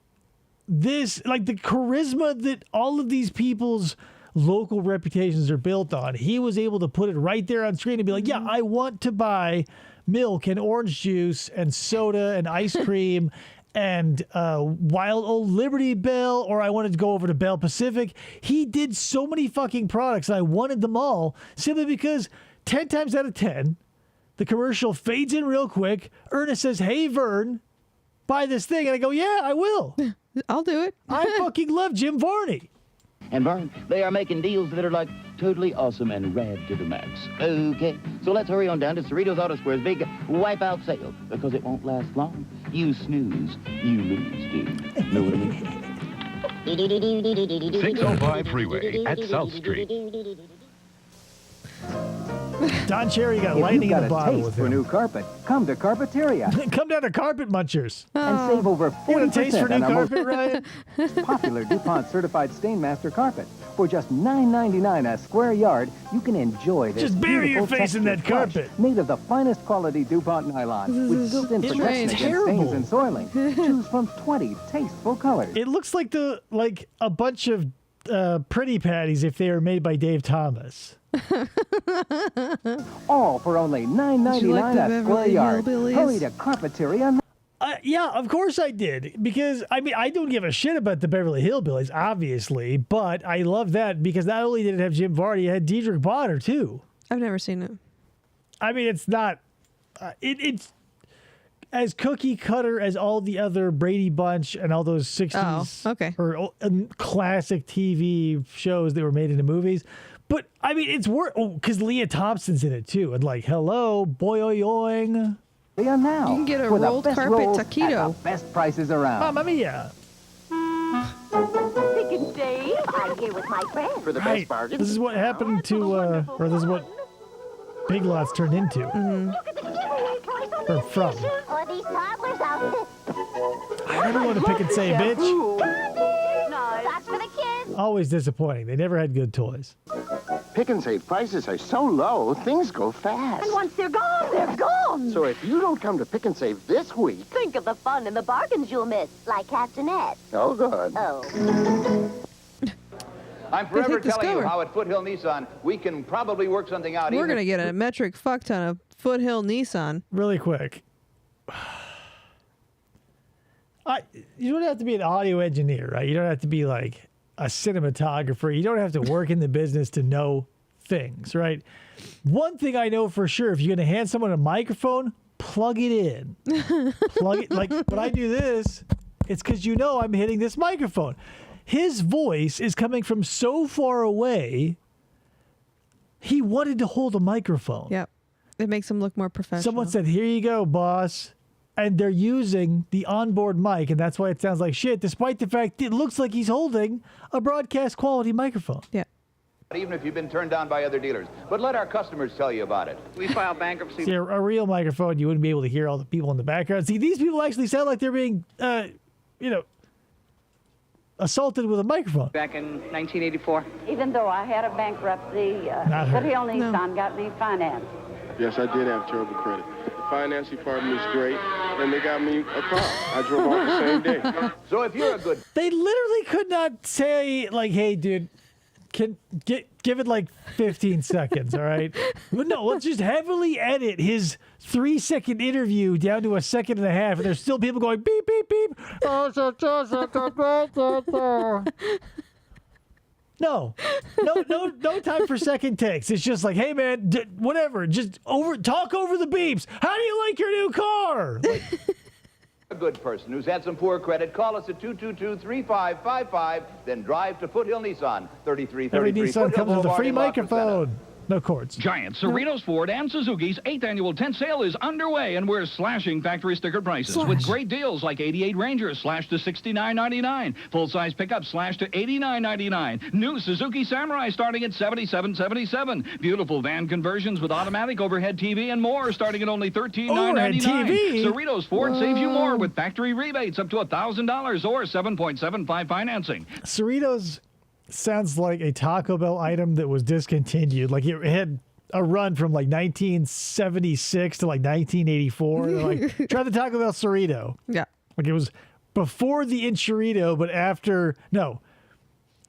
S4: this, like, the charisma that all of these people's local reputations are built on. He was able to put it right there on screen and be like, yeah, I want to buy milk and orange juice and soda and ice cream and wild old Liberty Bell, or I wanted to go over to Bell Pacific. He did so many fucking products, and I wanted them all simply because 10 times out of 10, the commercial fades in real quick. Ernest says, hey, Vern, buy this thing. And I go, yeah, I will.
S5: I'll do it.
S4: I fucking love Jim Varney.
S11: And Vern, they are making deals that are like totally awesome and rad to the max. Okay, so let's hurry on down to Cerritos Auto Square's big wipe-out sale, because it won't last long. You snooze, you lose, dude. Know what I mean?
S14: 605 Freeway at South Street.
S4: Don Cherry got lightning in the bottle with him.
S15: For new carpet, come to Carpeteria.
S4: Come down to Carpet Munchers.
S15: And save over 40%
S4: You want a taste for new
S15: on our
S4: carpet, Ryan?
S15: popular DuPont certified Stainmaster carpet. For just $9.99 a square yard, you can enjoy this
S4: Just bury your
S15: beautiful
S4: face in that
S15: textured
S4: carpet.
S15: plush Made of the finest quality DuPont nylon with built-in
S4: It's
S15: protection against
S4: terrible.
S15: stains and soiling. Choose from 20 tasteful colors.
S4: It looks like a bunch of pretty patties if they were made by Dave Thomas.
S15: All for only $9.99 a square yard. Hurry to Carpeteria.
S4: Yeah, of course I did. Because, I mean, I don't give a shit about the Beverly Hillbillies, obviously. But I love that because not only did it have Jim Varney, it had Diedrich Bonner, too.
S5: I've never seen it.
S4: I mean, it's not... it's as cookie cutter as all the other Brady Bunch and all those 60s or classic TV shows that were made into movies. But, I mean, it's worth... Oh, because Leah Thompson's in it, too. And like, hello, boy-oing.
S15: They are now.
S5: You can get a
S15: for the
S5: rolled
S15: best
S5: carpet
S15: rolls
S5: taquito.
S15: at the best prices around.
S4: Mamma mia.
S16: Pick and save. I'm here with my friends.
S11: For the best bargain.
S4: This is what happened to, or this is what Big Lots turned into. Or from.
S16: Or these toddlers out.
S4: I never want to pick and say, bitch.
S16: No, that's for the kids.
S4: Always disappointing. They never had good toys.
S17: Pick and Save prices are so low, things go fast.
S16: And once they're gone, they're gone.
S17: So if you don't come to Pick and Save this week...
S16: Think of the fun and the bargains you'll miss, like Castanette.
S17: Oh, good.
S16: Oh.
S2: I'm forever telling you how at Foothill Nissan we can probably work something out.
S5: We're going to get a metric fuck ton of Foothill Nissan.
S4: Really quick. You don't have to be an audio engineer, right? You don't have to be like a cinematographer. You don't have to work in the business to know things, right? One thing I know for sure, if you're going to hand someone a microphone, plug it in. Plug it. Like when I do this, it's because you know I'm hitting this microphone. His voice is coming from so far away, he wanted to hold a microphone.
S5: Yep. It makes him look more professional.
S4: Someone said, here you go, boss. And they're using the onboard mic, and that's why it sounds like shit, despite the fact it looks like he's holding a broadcast quality microphone.
S5: Yeah.
S2: even if you've been turned down by other dealers. But let our customers tell you about it.
S20: We filed bankruptcy.
S4: See, a real microphone, you wouldn't be able to hear all the people in the background. See, these people actually sound like they're being, assaulted with a microphone.
S20: Back in 1984.
S21: Even though I had a bankruptcy, Foothill Nissan got me financed.
S22: Yes, I did have terrible credit. The finance department is great, and they got me a car. I drove off the same day.
S2: So if you're a good...
S4: They literally could not say, like, hey, dude, give it like 15 seconds, all right? But no, let's just heavily edit his 3-second interview down to a second and a half, and there's still people going beep, beep, beep. No time for second takes. It's just like, hey man, whatever, just talk over the beeps. How do you like your new car? Like,
S2: a good person who's had some poor credit, call us at 222-3555, then drive to Foothill Nissan, 3333
S4: every Nissan comes with a free microphone. No cords.
S23: Giant, Cerritos, Ford, and Suzuki's 8th annual tent sale is underway, and we're slashing factory sticker prices with great deals like 88 Rangers slashed to $69.99, full-size pickups slashed to $89.99, new Suzuki Samurai starting at $77.77, beautiful van conversions with automatic overhead TV and more starting at only $13,999. Cerritos Ford saves you more with factory rebates up to $1,000 or 7.75 financing.
S4: Cerritos sounds like a Taco Bell item that was discontinued. Like it had a run from like 1976 to like 1984. They're like, try the Taco Bell Cerrito.
S5: Yeah.
S4: Like it was before the Enchilito, but after the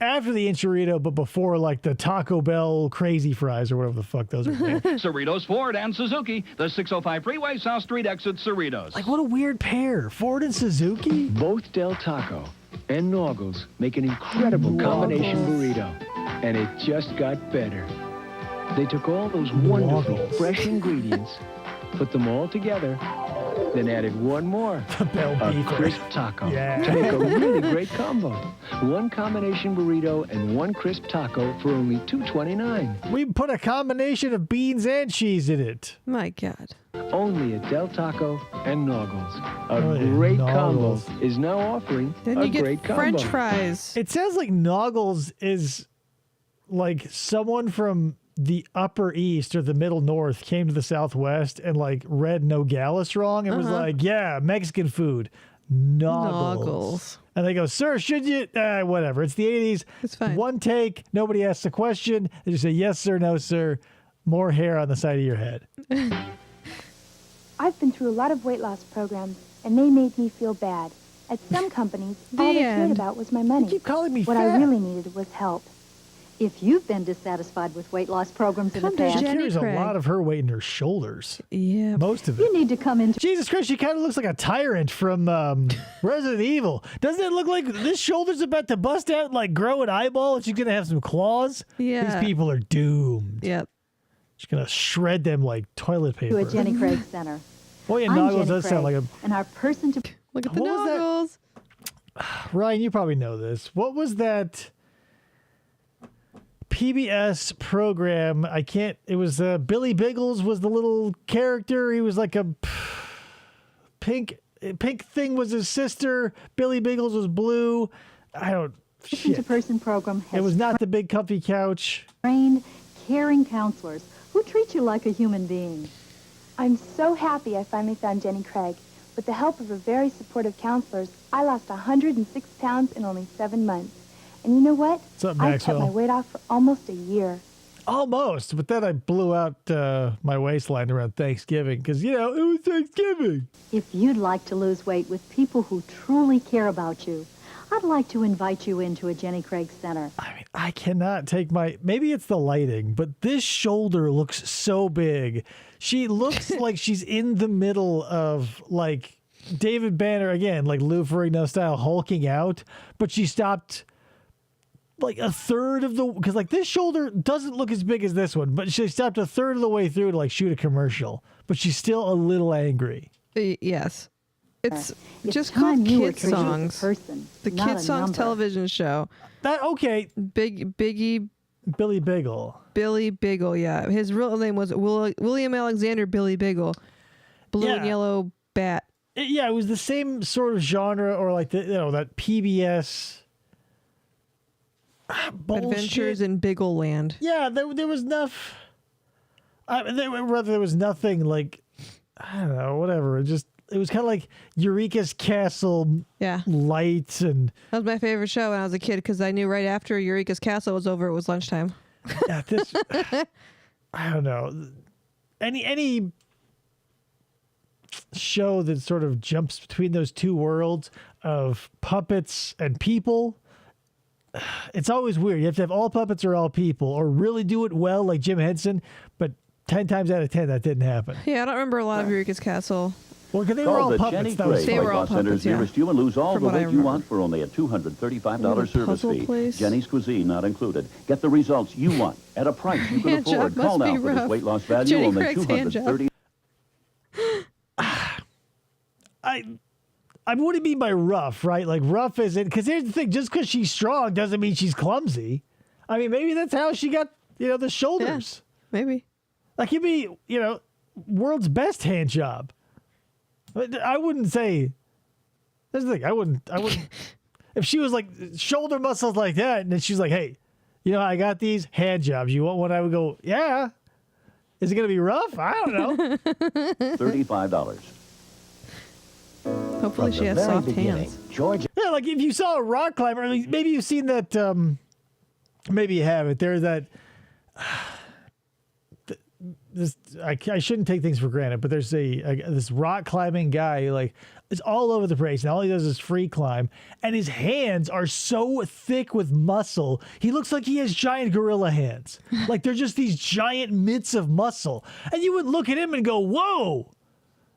S4: Enchilito, but before like the Taco Bell Crazy Fries or whatever the fuck those are called.
S23: Cerritos Ford and Suzuki, the 605 freeway, South Street exit Cerritos.
S4: Like what a weird pair. Ford and Suzuki?
S24: Both Del Taco and Noggles make an incredible combination burrito, and it just got better. They took all those wonderful fresh ingredients, put them all together, then added one more, a crisp taco, to make a really great combo. One combination burrito and one crisp taco for only $2.29.
S4: We put a combination of beans and cheese in it.
S5: My God.
S24: Only at Del Taco and Noggles. A great combo is now offering
S5: then
S24: a
S5: you
S24: great
S5: get
S24: combo.
S5: French fries.
S4: It sounds like Noggles is like someone from the Upper East or the Middle North came to the Southwest and like read Nogales wrong and was like, yeah, Mexican food. Noggles. And they go, sir, should you? Whatever. It's the 80s.
S5: It's fine.
S4: One take. Nobody asks a question. They just say, yes, sir, no, sir. More hair on the side of your head.
S26: I've been through a lot of weight loss programs, and they made me feel bad. At some companies, all they cared about was my money.
S4: You keep calling me
S26: what
S4: fat.
S26: I really needed was help. If you've been dissatisfied with weight loss programs in the past,
S4: She carries a lot of her weight in her shoulders.
S5: Yeah.
S4: Most of it.
S26: you need to come in.
S4: Jesus Christ, she kind of looks like a tyrant from Resident Evil. Doesn't it look like this shoulder's about to bust out and like grow an eyeball and she's going to have some claws?
S5: Yeah.
S4: These people are doomed.
S5: Yep.
S4: She's going to shred them like toilet paper.
S26: To a Jenny Craig Center.
S4: Oh, yeah,
S26: I'm
S4: Noggles
S26: Jenny
S4: does sound like
S26: Craig,
S4: a...
S26: And our person to...
S5: Look at the
S4: What was that?
S5: Noggles.
S4: Ryan, you probably know this. What was that PBS program? It was Billy Biggles was the little character. He was like a pink thing was his sister. Billy Biggles was blue.
S26: Person-to-person program has
S4: It was not the big comfy couch.
S26: trained, caring counselors who treat you like a human being. I'm so happy I finally found Jenny Craig. With the help of her very supportive counselors, I lost 106 pounds in only 7 months. And you know what?
S4: What's up,
S26: I
S4: Maxwell?
S26: kept my weight off for almost a year.
S4: Almost, but then I blew out my waistline around Thanksgiving because, it was Thanksgiving.
S26: If you'd like to lose weight with people who truly care about you, I'd like to invite you into a Jenny Craig Center.
S4: I cannot take maybe it's the lighting, but this shoulder looks so big. She looks like she's in the middle of like David Banner, again, like Lou Ferrigno style, hulking out, but she stopped like a third of because like this shoulder doesn't look as big as this one, but she stopped a third of the way through to like shoot a commercial, but she's still a little angry.
S5: Yes. It's just
S26: time
S5: called
S26: you were
S5: Kid
S26: treated as a
S5: Songs.
S26: person,
S5: The
S26: not
S5: Kid
S26: a
S5: Songs
S26: number.
S5: television show.
S4: Okay.
S5: Billy
S4: Biggle.
S5: Billy Biggle, yeah. His real name was William Alexander Billy Biggle. Blue and yellow bat.
S4: It was the same sort of genre, or like that PBS
S5: Adventures in Biggle Land.
S4: Yeah, there was enough. There was nothing like, I don't know, whatever. It was kind of like Eureka's Castle lights. And
S5: that was my favorite show when I was a kid because I knew right after Eureka's Castle was over, it was lunchtime.
S4: Yeah, I don't know. Any show that sort of jumps between those two worlds of puppets and people, it's always weird. You have to have all puppets or all people, or really do it well like Jim Henson, but 10 times out of 10 that didn't happen.
S5: Yeah, I don't remember a lot of Eureka's Castle.
S4: Well, because they were all puppets.
S5: They were all puppets,
S3: nearest you and lose all the weight you want for only a $235 service fee.
S5: Place.
S3: Jenny's Cuisine not included. Get the results you want at a price you can afford. Call now for this weight loss value,
S5: Jenny
S3: only
S5: Craig's
S3: $230.
S4: I wouldn't mean by rough, right? Like rough isn't, because here's the thing, just because she's strong doesn't mean she's clumsy. I mean, maybe that's how she got, the shoulders.
S5: Yeah, maybe.
S4: Like you'd be, world's best hand job. I wouldn't say, that's the thing, I wouldn't, if she was like shoulder muscles like that, and then she's like, hey, I got these hand jobs. You want one? I would go, yeah. Is it going to be rough? I don't know.
S3: $35.
S5: Hopefully she has soft hands.
S3: Georgia.
S4: Yeah, like if you saw a rock climber, I mean, maybe you've seen that, maybe you haven't. There's that, I shouldn't take things for granted, but there's this rock climbing guy who is all over the place, and all he does is free climb, and his hands are so thick with muscle, he looks like he has giant gorilla hands. Like they're just these giant mitts of muscle, and you would look at him and go, whoa.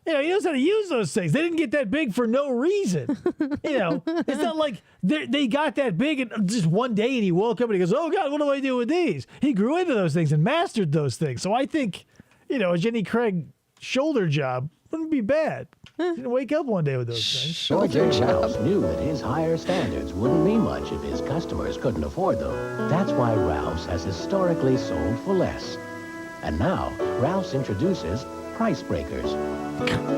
S4: He knows how to use those things. They didn't get that big for no reason. It's not like they got that big and just one day and he woke up and he goes, oh, God, what do I do with these? He grew into those things and mastered those things. So I think, a Jenny Craig shoulder job wouldn't be bad. He didn't wake up one day with those things.
S7: Shoulder Ralphs knew that his higher standards wouldn't mean much if his customers couldn't afford them. That's why Ralph's has historically sold for less. And now, Ralph's introduces Price Breakers.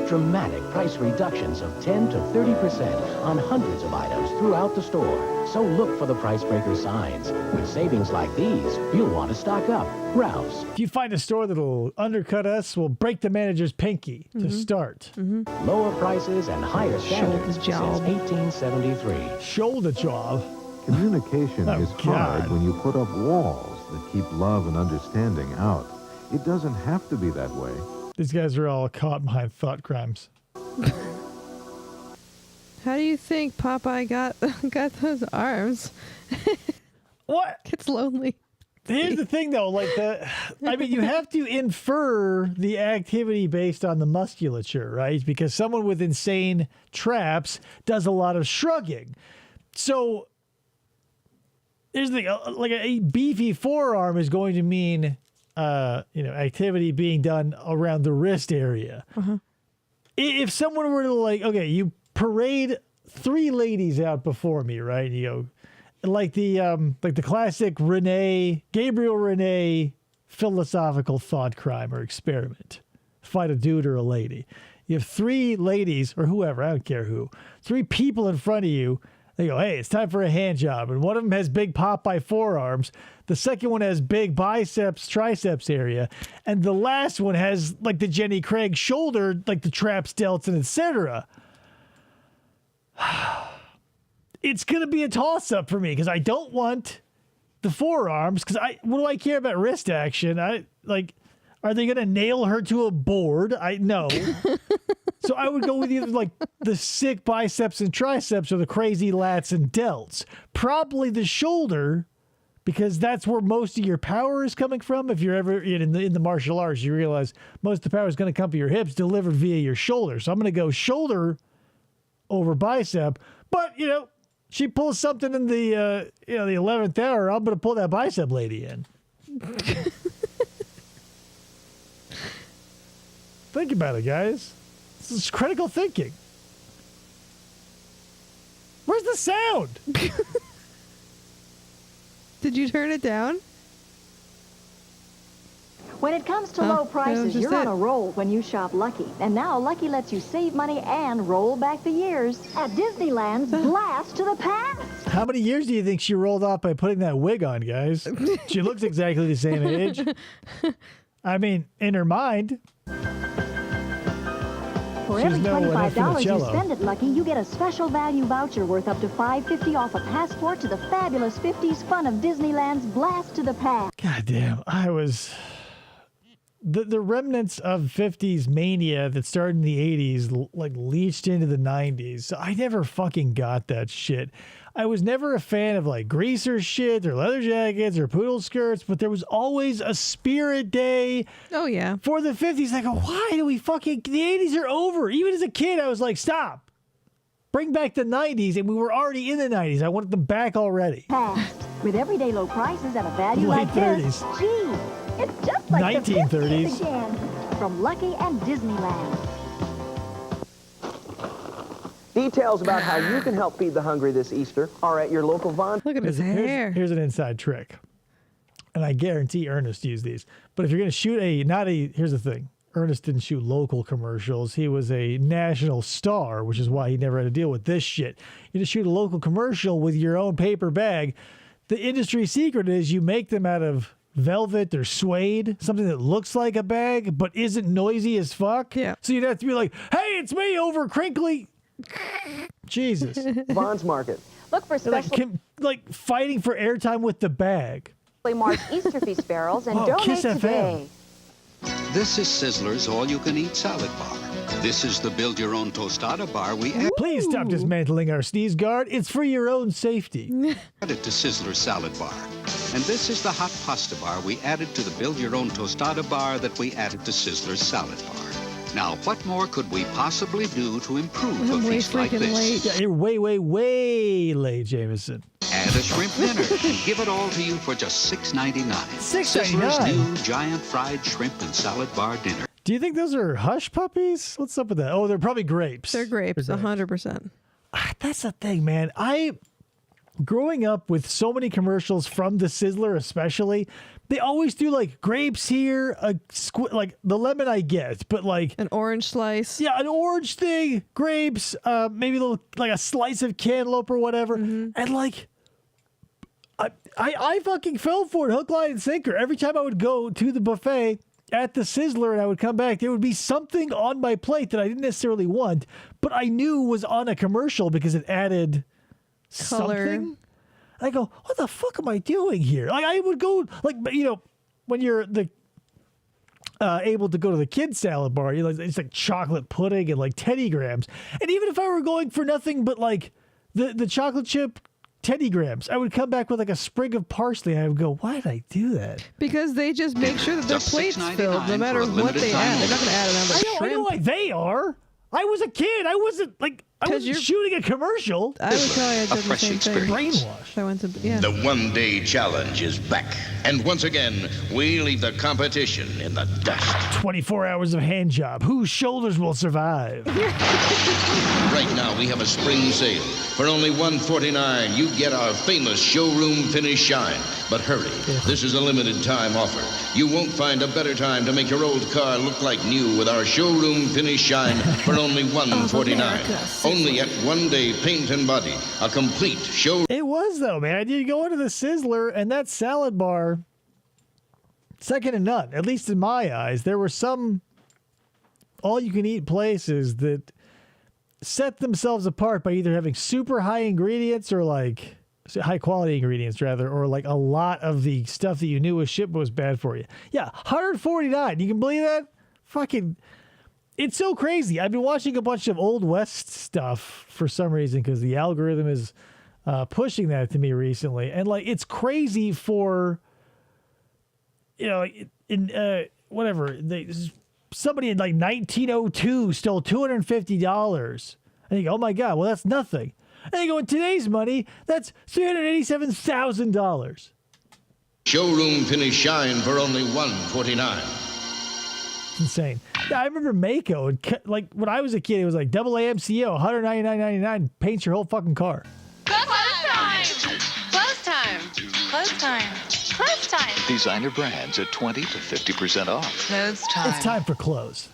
S7: Dramatic price reductions of 10 to 30% on hundreds of items throughout the store. So look for the Price Breaker signs. With savings like these, you'll want to stock up. Ralph's.
S4: If you find a store that'll undercut us, we'll break the manager's pinky to start.
S7: Lower prices and higher standards since 1873.
S4: Shoulder job.
S8: Communication is hard when you put up walls that keep love and understanding out. It doesn't have to be that way.
S4: These guys are all caught behind thought crimes.
S5: How do you think Popeye got those arms?
S4: What?
S5: It's lonely.
S4: Here's the thing, though. You have to infer the activity based on the musculature, right? Because someone with insane traps does a lot of shrugging. So here's the thing. Like a beefy forearm is going to mean activity being done around the wrist area. If someone were to okay, you parade 3 ladies out before me, right? And you go like the classic Gabriel Rene philosophical thought crime or experiment. Fight a dude or a lady. You have 3 ladies or whoever, I don't care who, 3 people in front of you. They go, hey, it's time for a hand job. And one of them has big Popeye forearms. The second one has big biceps, triceps area. And the last one has the Jenny Craig shoulder, like the traps, delts, and etc. It's going to be a toss-up for me because I don't want the forearms because what do I care about wrist action? Are they going to nail her to a board? No. So I would go with either the sick biceps and triceps or the crazy lats and delts. Probably the shoulder, because that's where most of your power is coming from. If you're ever in the martial arts, you realize most of the power is going to come from your hips, delivered via your shoulder. So I'm going to go shoulder over bicep. But she pulls something in the the 11th hour. I'm going to pull that bicep lady in. Think about it, guys. This is critical thinking. Where's the sound?
S5: Did you turn it down?
S1: When it comes to low prices, you're on a roll when you shop Lucky. And now Lucky lets you save money and roll back the years. At Disneyland's Blast to the Past.
S4: How many years do you think she rolled off by putting that wig on, guys? She looks exactly the same age. I mean, in her mind.
S1: For every $25 you spend at Lucky, you get a special value voucher worth up to $5.50 off a passport to the fabulous 50s fun of Disneyland's Blast to the Past.
S4: God damn, I was... The remnants of 50s mania that started in the 80s like leached into the 90s. So I never fucking got that shit. I was never a fan of like greaser shit or leather jackets or poodle skirts, but there was always a spirit day.
S5: Oh, yeah.
S4: For the 50s. I go, why do we fucking... The 80s are over. Even as a kid, I was like, stop. Bring back the 90s, and we were already in the 90s. I wanted them back already.
S1: Past. With everyday low prices and a value
S4: Late
S1: like
S4: 30s.
S1: this. Gee, it's just like
S4: 1930s.
S1: the 50s again. From Lucky and Disneyland.
S6: Details about how you can help feed the hungry this Easter are at your local Vons.
S5: Look at his hair.
S4: Here's an inside trick. And I guarantee Ernest used these. But if you're going to shoot here's the thing. Ernest didn't shoot local commercials. He was a national star, which is why he never had to deal with this shit. You just shoot a local commercial with your own paper bag. The industry secret is you make them out of velvet or suede, something that looks like a bag but isn't noisy as fuck.
S5: Yeah.
S4: So you'd have to be like, hey, it's me over crinkly. Jesus.
S6: Vons Market.
S1: Look for special...
S4: Like fighting for airtime with the bag.
S1: Marked Easter feast barrels and donate
S4: Kiss
S1: today.
S9: This is Sizzler's all-you-can-eat salad bar. This is the build-your-own tostada bar we
S4: Please stop dismantling our sneeze guard. It's for your own safety.
S9: added to Sizzler's salad bar. And this is the hot pasta bar we added to the build-your-own tostada bar that we added to Sizzler's salad bar. Now, what more could we possibly do to improve a feast like this?
S4: Yeah, you're way, way, way late, Jameson.
S9: Add a shrimp dinner and give it all to you for just $6.99. Sizzler's new giant fried shrimp and salad bar dinner.
S4: Do you think those are hush puppies? What's up with that? Oh, they're probably grapes.
S5: They're grapes, 100%.
S4: That's the thing, man. Growing up with so many commercials from the Sizzler especially, they always do like grapes here, like the lemon I get, but like
S5: an orange slice.
S4: Yeah, an orange thing, grapes, maybe a little like a slice of cantaloupe or whatever. And like I fucking fell for it, hook, line, and sinker. Every time I would go to the buffet at the Sizzler and I would come back, there would be something on my plate that I didn't necessarily want, but I knew was on a commercial because it added
S5: color.
S4: Something. I go, what the fuck am I doing here? Like I would go, like, you know, when you're able to go to the kids salad bar, you know, it's like chocolate pudding and like Teddy Grahams. And even if I were going for nothing but like the chocolate chip Teddy Grahams, I would come back with like a sprig of parsley. And I would go, why did I do that?
S5: Because they just make sure that their plate's filled no matter what they add. They're not going to add another shrimp.
S4: I know why they are. I was a kid. I wasn't like I was shooting a commercial.
S5: I would tell you I did the same thing.
S4: Brainwashed.
S5: I went to
S10: The one-day challenge is back, and once again we leave the competition in the dust.
S4: 24 hours of hand job. Whose shoulders will survive?
S10: Right now we have a spring sale. For only $149, you get our famous showroom finish shine. But hurry, this is a limited time offer. You won't find a better time to make your old car look like new with our showroom finish shine for only $149. Only at One Day Paint and Body, a complete show.
S4: It was though, man. You go into the Sizzler and that salad bar, second to none. At least in my eyes, there were some all-you-can-eat places that set themselves apart by either having super high ingredients or like high quality ingredients rather, or like a lot of the stuff that you knew was shit but was bad for you. Yeah, $149. You can believe that? Fucking. It's so crazy. I've been watching a bunch of Old West stuff for some reason because the algorithm is pushing that to me recently. And like, it's crazy for, you know, in whatever, somebody in like 1902 stole $250. And you go, oh my God, well, that's nothing. And you go, in today's money, that's $387,000.
S10: Showroom finish shine for only $149.
S4: It's insane. Yeah, I remember Mako. Like when I was a kid, it was like double AMCO, $199.99, paints your whole fucking car.
S19: Close time! Close time! Close time! Close time!
S12: Designer brands at 20 to 50% off.
S13: Clothes time.
S4: It's time for clothes.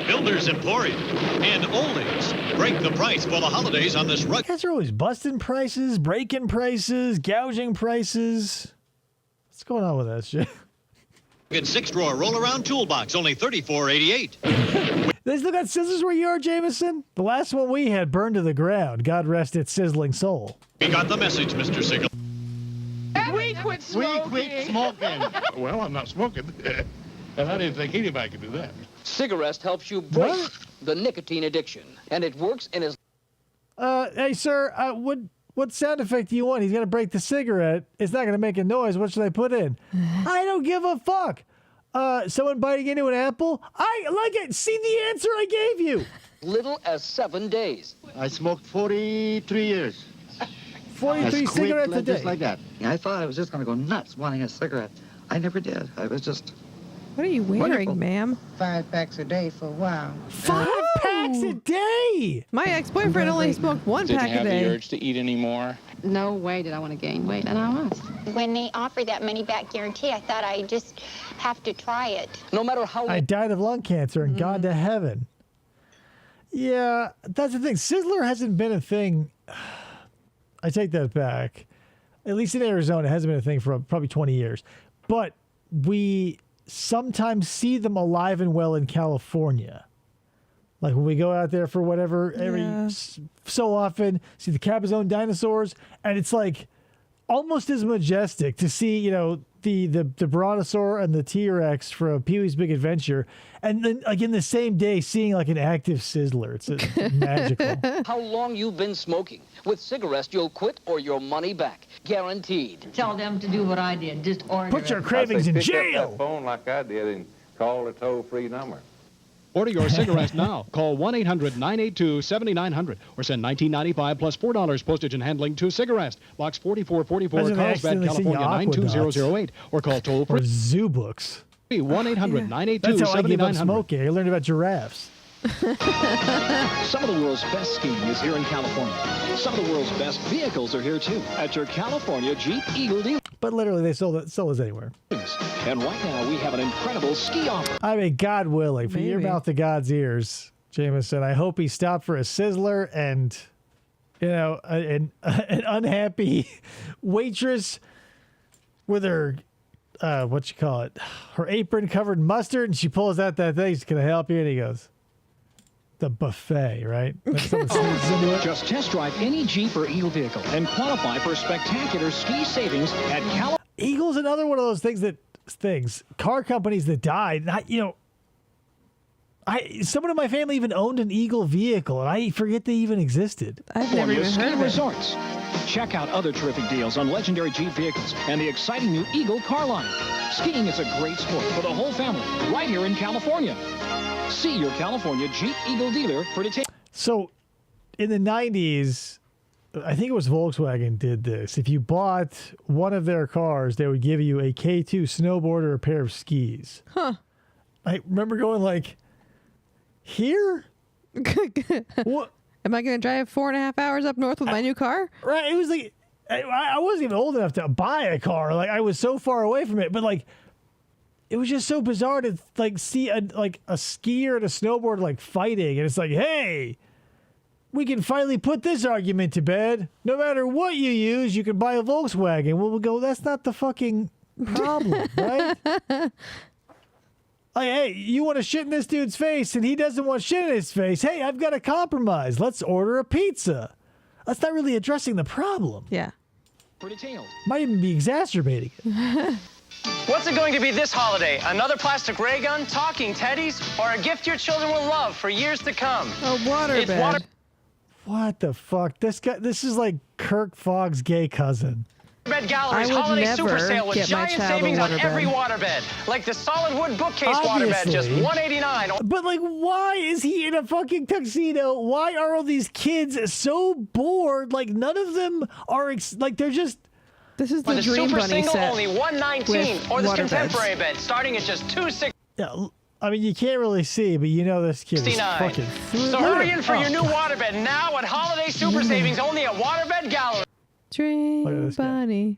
S14: Builders Emporium and Oldies. Break the price for the holidays on this rug.
S4: You guys are always busting prices, breaking prices, gouging prices. What's going on with that shit?
S14: Good 6-drawer roll-around toolbox, only $34.88.
S4: They still got scissors where you are, Jameson? The last one we had burned to the ground. God rest its sizzling soul.
S14: We got the message, Mr. Sigel.
S13: We quit smoking.
S17: We quit smoking.
S18: Well, I'm not smoking. And I didn't think anybody could do that.
S19: Cigarette helps you break the nicotine addiction, and it works in as...
S4: Hey, sir, what sound effect do you want? He's going to break the cigarette. It's not going to make a noise. What should I put in? I don't give a fuck. Someone biting into an apple? I like it. See the answer I gave you.
S19: Little as 7 days.
S17: I smoked 43 years.
S4: 43 cigarettes a day.
S17: Just like that.
S25: I thought I was just going to go nuts wanting a cigarette. I never did. I was just...
S5: What are you wearing, ma'am?
S25: 5 packs a day for a while.
S4: 5 packs a day?
S5: My ex-boyfriend only smoked 1 pack a day.
S22: Didn't have the urge to eat anymore.
S13: No way did I want to gain weight, and I was.
S27: When they offered that money-back guarantee, I thought I'd just have to try it.
S19: No matter how...
S4: I died of lung cancer and gone to heaven. Yeah, that's the thing. Sizzler hasn't been a thing. I take that back. At least in Arizona, it hasn't been a thing for probably 20 years. But we sometimes see them alive and well in California. Like when we go out there for whatever, so often, see the Cabazon dinosaurs, and it's like almost as majestic to see, you know, the Brontosaur and the T-Rex from Pee-wee's Big Adventure, and then like in the same day seeing like an active Sizzler. It's magical.
S19: How long you've been smoking. With cigarettes, you'll quit or your money back. Guaranteed.
S28: Tell them to do what I did. Just order
S4: Put your cravings in jail.
S2: Pick up that phone like I did and call the toll-free number.
S29: Order your cigarettes now. Call 1-800-982-7900 or send $19.95 plus $4 postage and handling to Cigarettes, Box 4444, Carlsbad, California 92008, or call toll-free.
S4: Or zoo books.
S29: 1-800-982-7900.
S4: That's how I gave up smoking. I learned about giraffes.
S30: Some of the world's best skiing is here in California. Some of the world's best vehicles are here too at your California Jeep Eagle dealer.
S4: But literally, they sell us anywhere.
S30: And right now, we have an incredible ski offer.
S4: I mean, God willing, from your mouth to God's ears, Jameson, I hope he stopped for a Sizzler and, you know, an unhappy waitress with her, her apron covered in mustard, and she pulls out that thing, she's going to help you, and he goes, the buffet, right?
S30: Just test drive any Jeep or Eagle vehicle and qualify for spectacular ski savings at
S4: Eagle's another one of those things, car companies that died. Someone in my family even owned an Eagle vehicle, and I forget they even existed.
S5: I've never even heard of it.
S30: Resorts. Check out other terrific deals on legendary Jeep vehicles and the exciting new Eagle car line. Skiing is a great sport for the whole family, right here in California. See your California Jeep Eagle dealer for details.
S4: So, in the 90s, I think it was Volkswagen did this. If you bought one of their cars, they would give you a K2 snowboard or a pair of skis.
S5: Huh.
S4: I remember going like, here?
S5: What? Am I going to drive 4.5 hours up north with my new car?
S4: Right. It was like, I wasn't even old enough to buy a car. Like, I was so far away from it. But like, it was just so bizarre to like see a skier and a snowboarder like fighting, and it's like, hey, we can finally put this argument to bed. No matter what you use, you can buy a Volkswagen. Well, we'll go, that's not the fucking problem, right? Like, hey, you want to shit in this dude's face, and he doesn't want shit in his face. Hey, I've got a compromise. Let's order a pizza. That's not really addressing the problem.
S5: Yeah.
S30: For details.
S4: Might even be exacerbating it.
S31: What's it going to be this holiday? Another plastic ray gun, talking teddies, or a gift your children will love for years to come?
S5: A waterbed.
S4: What the fuck? This is like Kirk Fogg's gay cousin.
S31: Waterbed Gallery's holiday super sale with giant savings on every waterbed. Like the solid wood bookcase waterbed, just $189.
S4: But like, why is he in a fucking tuxedo? Why are all these kids so bored? Like, none of them are, they're just...
S5: This is the
S31: Dream
S5: Dream
S31: super
S5: Bunny
S31: single,
S5: set
S31: only $119, or this contemporary bed, starting at just $269.
S4: Yeah, I mean, you can't really see, but you know this kid is fucking...
S31: So hurry in for your new waterbed now at holiday super savings only at Waterbed Gallery.
S5: Dream Bunny.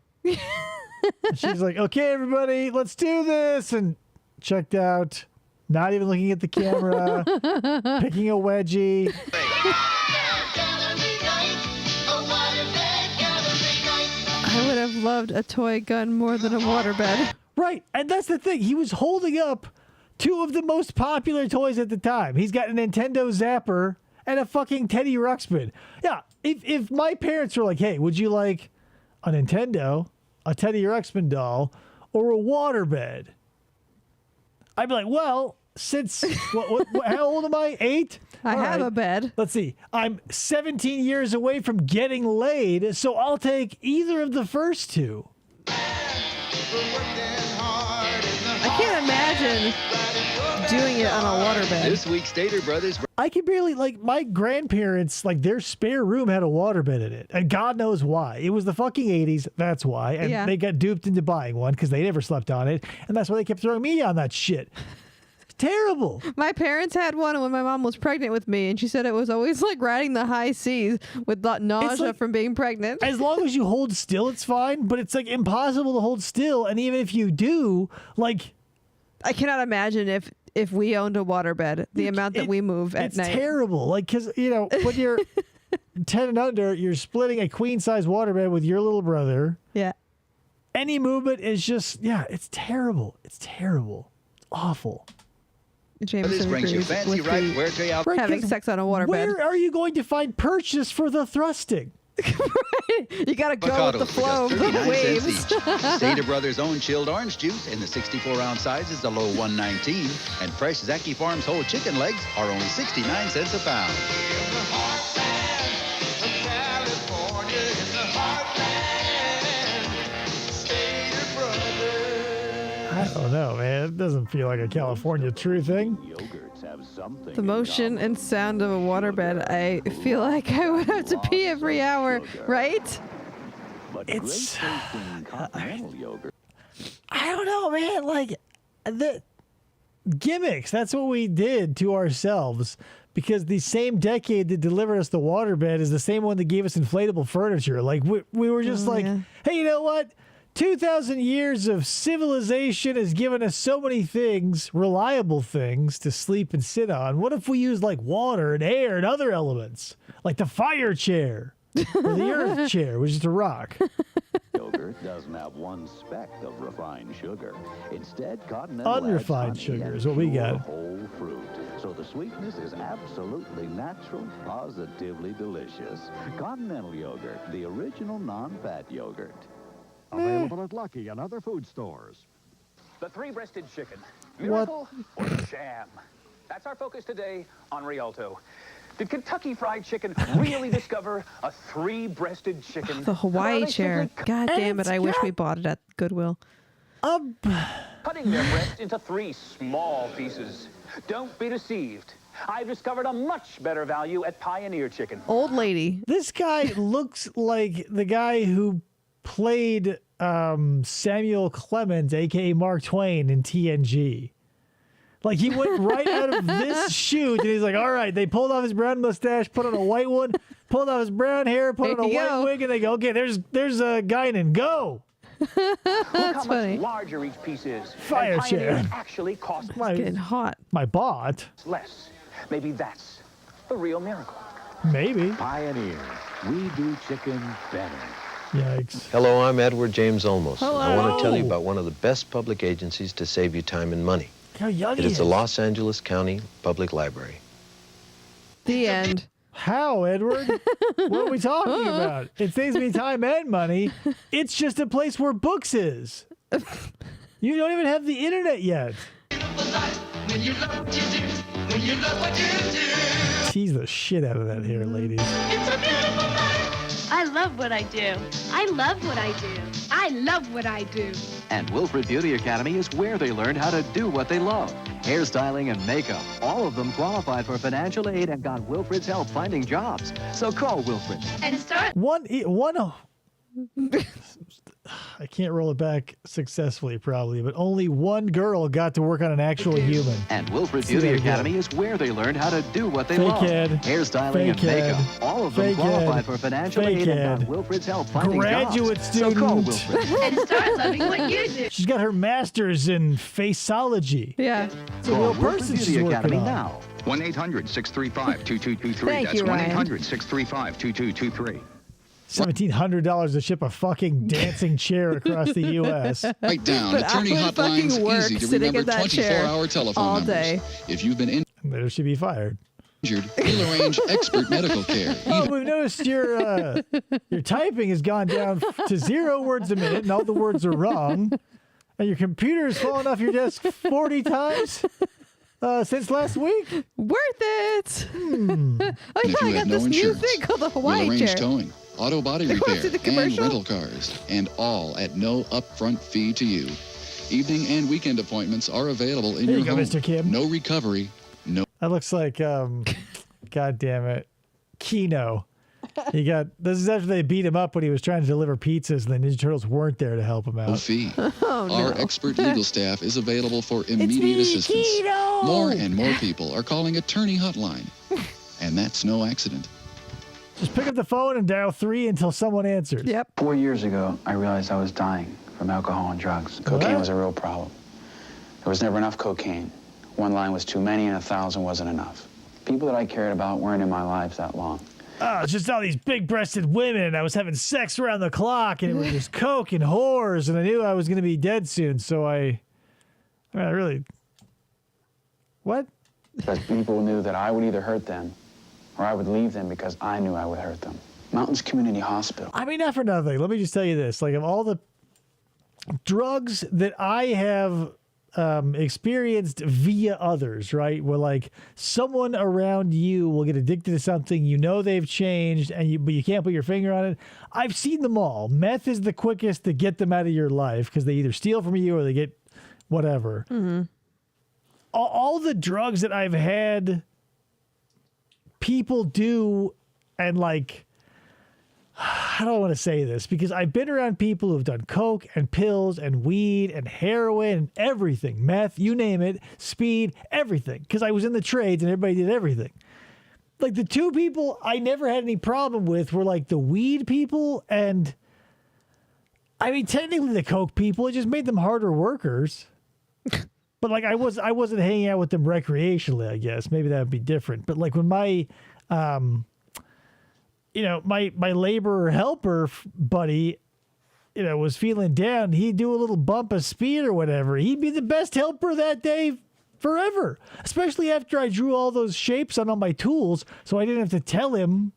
S4: She's like, okay, everybody, let's do this. And checked out, not even looking at the camera, picking a wedgie.
S5: I would have loved a toy gun more than a waterbed.
S4: Right, and that's the thing. He was holding up two of the most popular toys at the time. He's got a Nintendo Zapper and a fucking Teddy Ruxpin. Yeah, if my parents were like, hey, would you like a Nintendo, a Teddy Ruxpin doll, or a waterbed? I'd be like, well, since, how old am I? 8?
S5: I have a bed.
S4: Let's see. I'm 17 years away from getting laid, so I'll take either of the first two.
S5: I can't imagine doing it on a waterbed.
S10: This week's Stater Brothers.
S4: I can barely, like, my grandparents, like, their spare room had a waterbed in it. And God knows why. It was the fucking 80s. That's why. And they got duped into buying one because they never slept on it. And that's why they kept throwing me on that shit. Terrible.
S5: My parents had one when my mom was pregnant with me, and she said it was always like riding the high seas with nausea from being pregnant.
S4: As long as you hold still, it's fine, but it's like impossible to hold still. And even if you do, like,
S5: I cannot imagine if we owned a waterbed, the amount that we move at night.
S4: It's terrible. Like, because, you know, when you're 10 and under, you're splitting a queen-size waterbed with your little brother.
S5: Yeah.
S4: Any movement is just, it's terrible. It's terrible. It's awful.
S5: Jameson
S10: brings you fancy right where to out.
S5: Having sex on a waterbed.
S4: Where are you going to find purchase for the thrusting?
S5: You got to go with the flow of the waves.
S10: Stater Brothers' own chilled orange juice in the 64-ounce size is a low $1.19, and fresh Zaki Farms whole chicken legs are only 69 cents a pound.
S4: I don't know, man. It doesn't feel like a California true thing.
S5: The motion and sound of a waterbed, I feel like I would have to pee every hour, right?
S4: It's... I don't know, man. Like, the gimmicks, that's what we did to ourselves. Because the same decade that delivered us the waterbed is the same one that gave us inflatable furniture. Like, we were just hey, you know what? 2,000 years of civilization has given us so many things, reliable things, to sleep and sit on. What if we use, like, water and air and other elements? Like the fire chair or the earth chair, which is a rock.
S3: Yogurt doesn't have one speck of refined sugar. Instead, Continental
S4: unrefined sugar is what we got.
S3: Whole fruit. So the sweetness is absolutely natural, positively delicious. Continental yogurt, the original non-fat yogurt.
S7: Available at Lucky and other food stores.
S31: The three-breasted chicken. Miracle or sham? That's our focus today on Rialto. Did Kentucky Fried Chicken really discover a three-breasted chicken?
S5: The Hawaii chair. God damn it, I wish we bought it at Goodwill.
S31: Cutting their breast into 3 small pieces. Don't be deceived. I've discovered a much better value at Pioneer Chicken.
S5: Old lady.
S4: This guy looks like the guy who played Samuel Clemens, a.k.a. Mark Twain, in TNG. Like, he went right out of this shoot, and he's like, all right, they pulled off his brown mustache, put on a white one, pulled off his brown hair, put on a white wig, and they go, okay, there's a Guinan, go!
S31: Look how much larger each piece is.
S4: Fire chair.
S31: Actually costs
S5: It's getting hot.
S4: My bot.
S31: Less. Maybe that's the real miracle.
S4: Maybe.
S3: Pioneer. We do chicken better.
S4: Yikes.
S8: Hello, I'm Edward James Olmos.
S4: Hello.
S8: I want to tell you about one of the best public agencies to save you time and money.
S4: How young
S8: It is the Los Angeles County Public Library.
S5: The end.
S4: How, Edward? What are we talking about? It saves me time and money. It's just a place where books is. You don't even have the internet yet. Tease the shit out of that hair, ladies.
S11: It's a beautiful night. I love what I do. I love what I do. I love what I do.
S15: And Wilfred Beauty Academy is where they learned how to do what they love. Hairstyling and makeup. All of them qualified for financial aid and got Wilfred's help finding jobs. So call Wilfred.
S11: And start.
S4: One I can't roll it back successfully, probably, but only one girl got to work on an actual human.
S15: And Wilfred Beauty Academy is where they learned how to do what they
S4: Fake
S15: love.
S4: head.
S15: Hairstyling
S4: Fake
S15: and makeup.
S4: head.
S15: All of them
S4: Fake
S15: qualified
S4: head.
S15: for financial
S4: Fake
S15: aid and
S4: head.
S15: got Wilfred's help finding
S4: Graduate
S15: jobs.
S4: student.
S15: So call Wilfred.
S11: And start loving what you do.
S4: She's got her master's in faceology.
S5: Yeah.
S4: It's a real
S15: Call Wilfred
S4: person she's
S15: Beauty
S4: working
S15: Academy
S4: on.
S15: now.
S1: 1-800-635-2223.
S5: Thank
S1: That's
S5: you, Ryan.
S1: 1-800-635-2223.
S4: $1,700 to ship a fucking dancing chair across the U.S.
S1: Write down
S5: But
S1: attorney
S5: I would
S1: hotlines,
S5: fucking work
S1: easy to
S5: sitting
S1: remember,
S5: in that chair
S1: 24-hour telephone
S5: all
S1: numbers.
S5: day.
S1: If you've been
S4: There should be fired.
S1: injured, we'll arrange expert medical care.
S4: Oh, we've noticed your typing has gone down to 0 words a minute, and all the words are wrong. And your computer has fallen off your desk 40 times since last week.
S5: Worth it. Oh
S1: And
S5: yeah,
S1: if
S5: I
S1: you
S5: got
S1: have no
S5: this new
S1: insurance,
S5: thing called the
S1: we'll
S5: Hawaii
S1: arrange
S5: chair.
S1: towing, auto body
S5: You wanna see
S1: repair,
S5: the
S1: and
S5: commercial?
S1: rental cars, and all at no upfront fee to you. Evening and weekend appointments are available in
S4: There
S1: your
S4: you go,
S1: home.
S4: Mr. Kim.
S1: No recovery, no.
S4: That looks like, God damn it, Kino. This is after they beat him up when he was trying to deliver pizzas, and the Ninja Turtles weren't there to help him out.
S1: fee.
S5: Oh, no.
S1: Our expert legal staff is available for immediate assistance.
S4: Kino!
S1: More and more people are calling Attorney Hotline. And that's no accident.
S4: Just pick up the phone and dial 3 until someone answers.
S5: Yep.
S6: 4 years ago, I realized I was dying from alcohol and drugs. Cocaine was a real problem. There was never enough cocaine. One line was too many and 1,000 wasn't enough. People that I cared about weren't in my life that long.
S4: Oh, it's just all these big-breasted women, and I was having sex around the clock, and it was just coke and whores, and I knew I was going to be dead soon, so I really... What?
S6: Because people knew that I would either hurt them or I would leave them because I knew I would hurt them. Mountains Community Hospital.
S4: I mean, not for nothing. Let me just tell you this. Like, of all the drugs that I have experienced via others, right? Where, like, someone around you will get addicted to something, you know they've changed, but you can't put your finger on it. I've seen them all. Meth is the quickest to get them out of your life because they either steal from you or they get whatever.
S5: Mm-hmm.
S4: All the drugs that I've had people do, and like, how do I want to say this? Because I've been around people who've done coke and pills and weed and heroin and everything, meth, you name it, speed, everything. Because I was in the trades and everybody did everything. Like, the two people I never had any problem with were like the weed people, and I mean, technically the coke people, it just made them harder workers. But like, I wasn't hanging out with them recreationally, I guess. Maybe that would be different. But like, when my my laborer helper buddy, was feeling down, he'd do a little bump of speed or whatever. He'd be the best helper that day forever, especially after I drew all those shapes on all my tools, so I didn't have to tell him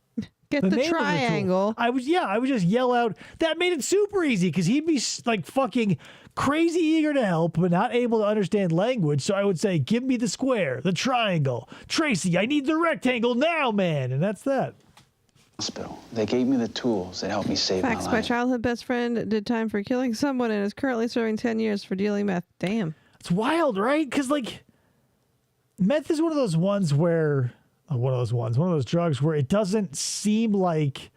S5: Get the
S4: name of tool.
S5: triangle.
S4: I would just yell out. That made it super easy because he'd be like fucking crazy eager to help, but not able to understand language. So I would say, give me the square, the triangle. Tracy, I need the rectangle now, man. And that's that.
S6: Hospital. They gave me the tools that helped me save
S5: Facts.
S6: my
S5: My
S6: life.
S5: childhood best friend did time for killing someone and is currently serving 10 years for dealing meth. Damn.
S4: It's wild, right? Because like, meth is one of those drugs where it doesn't seem like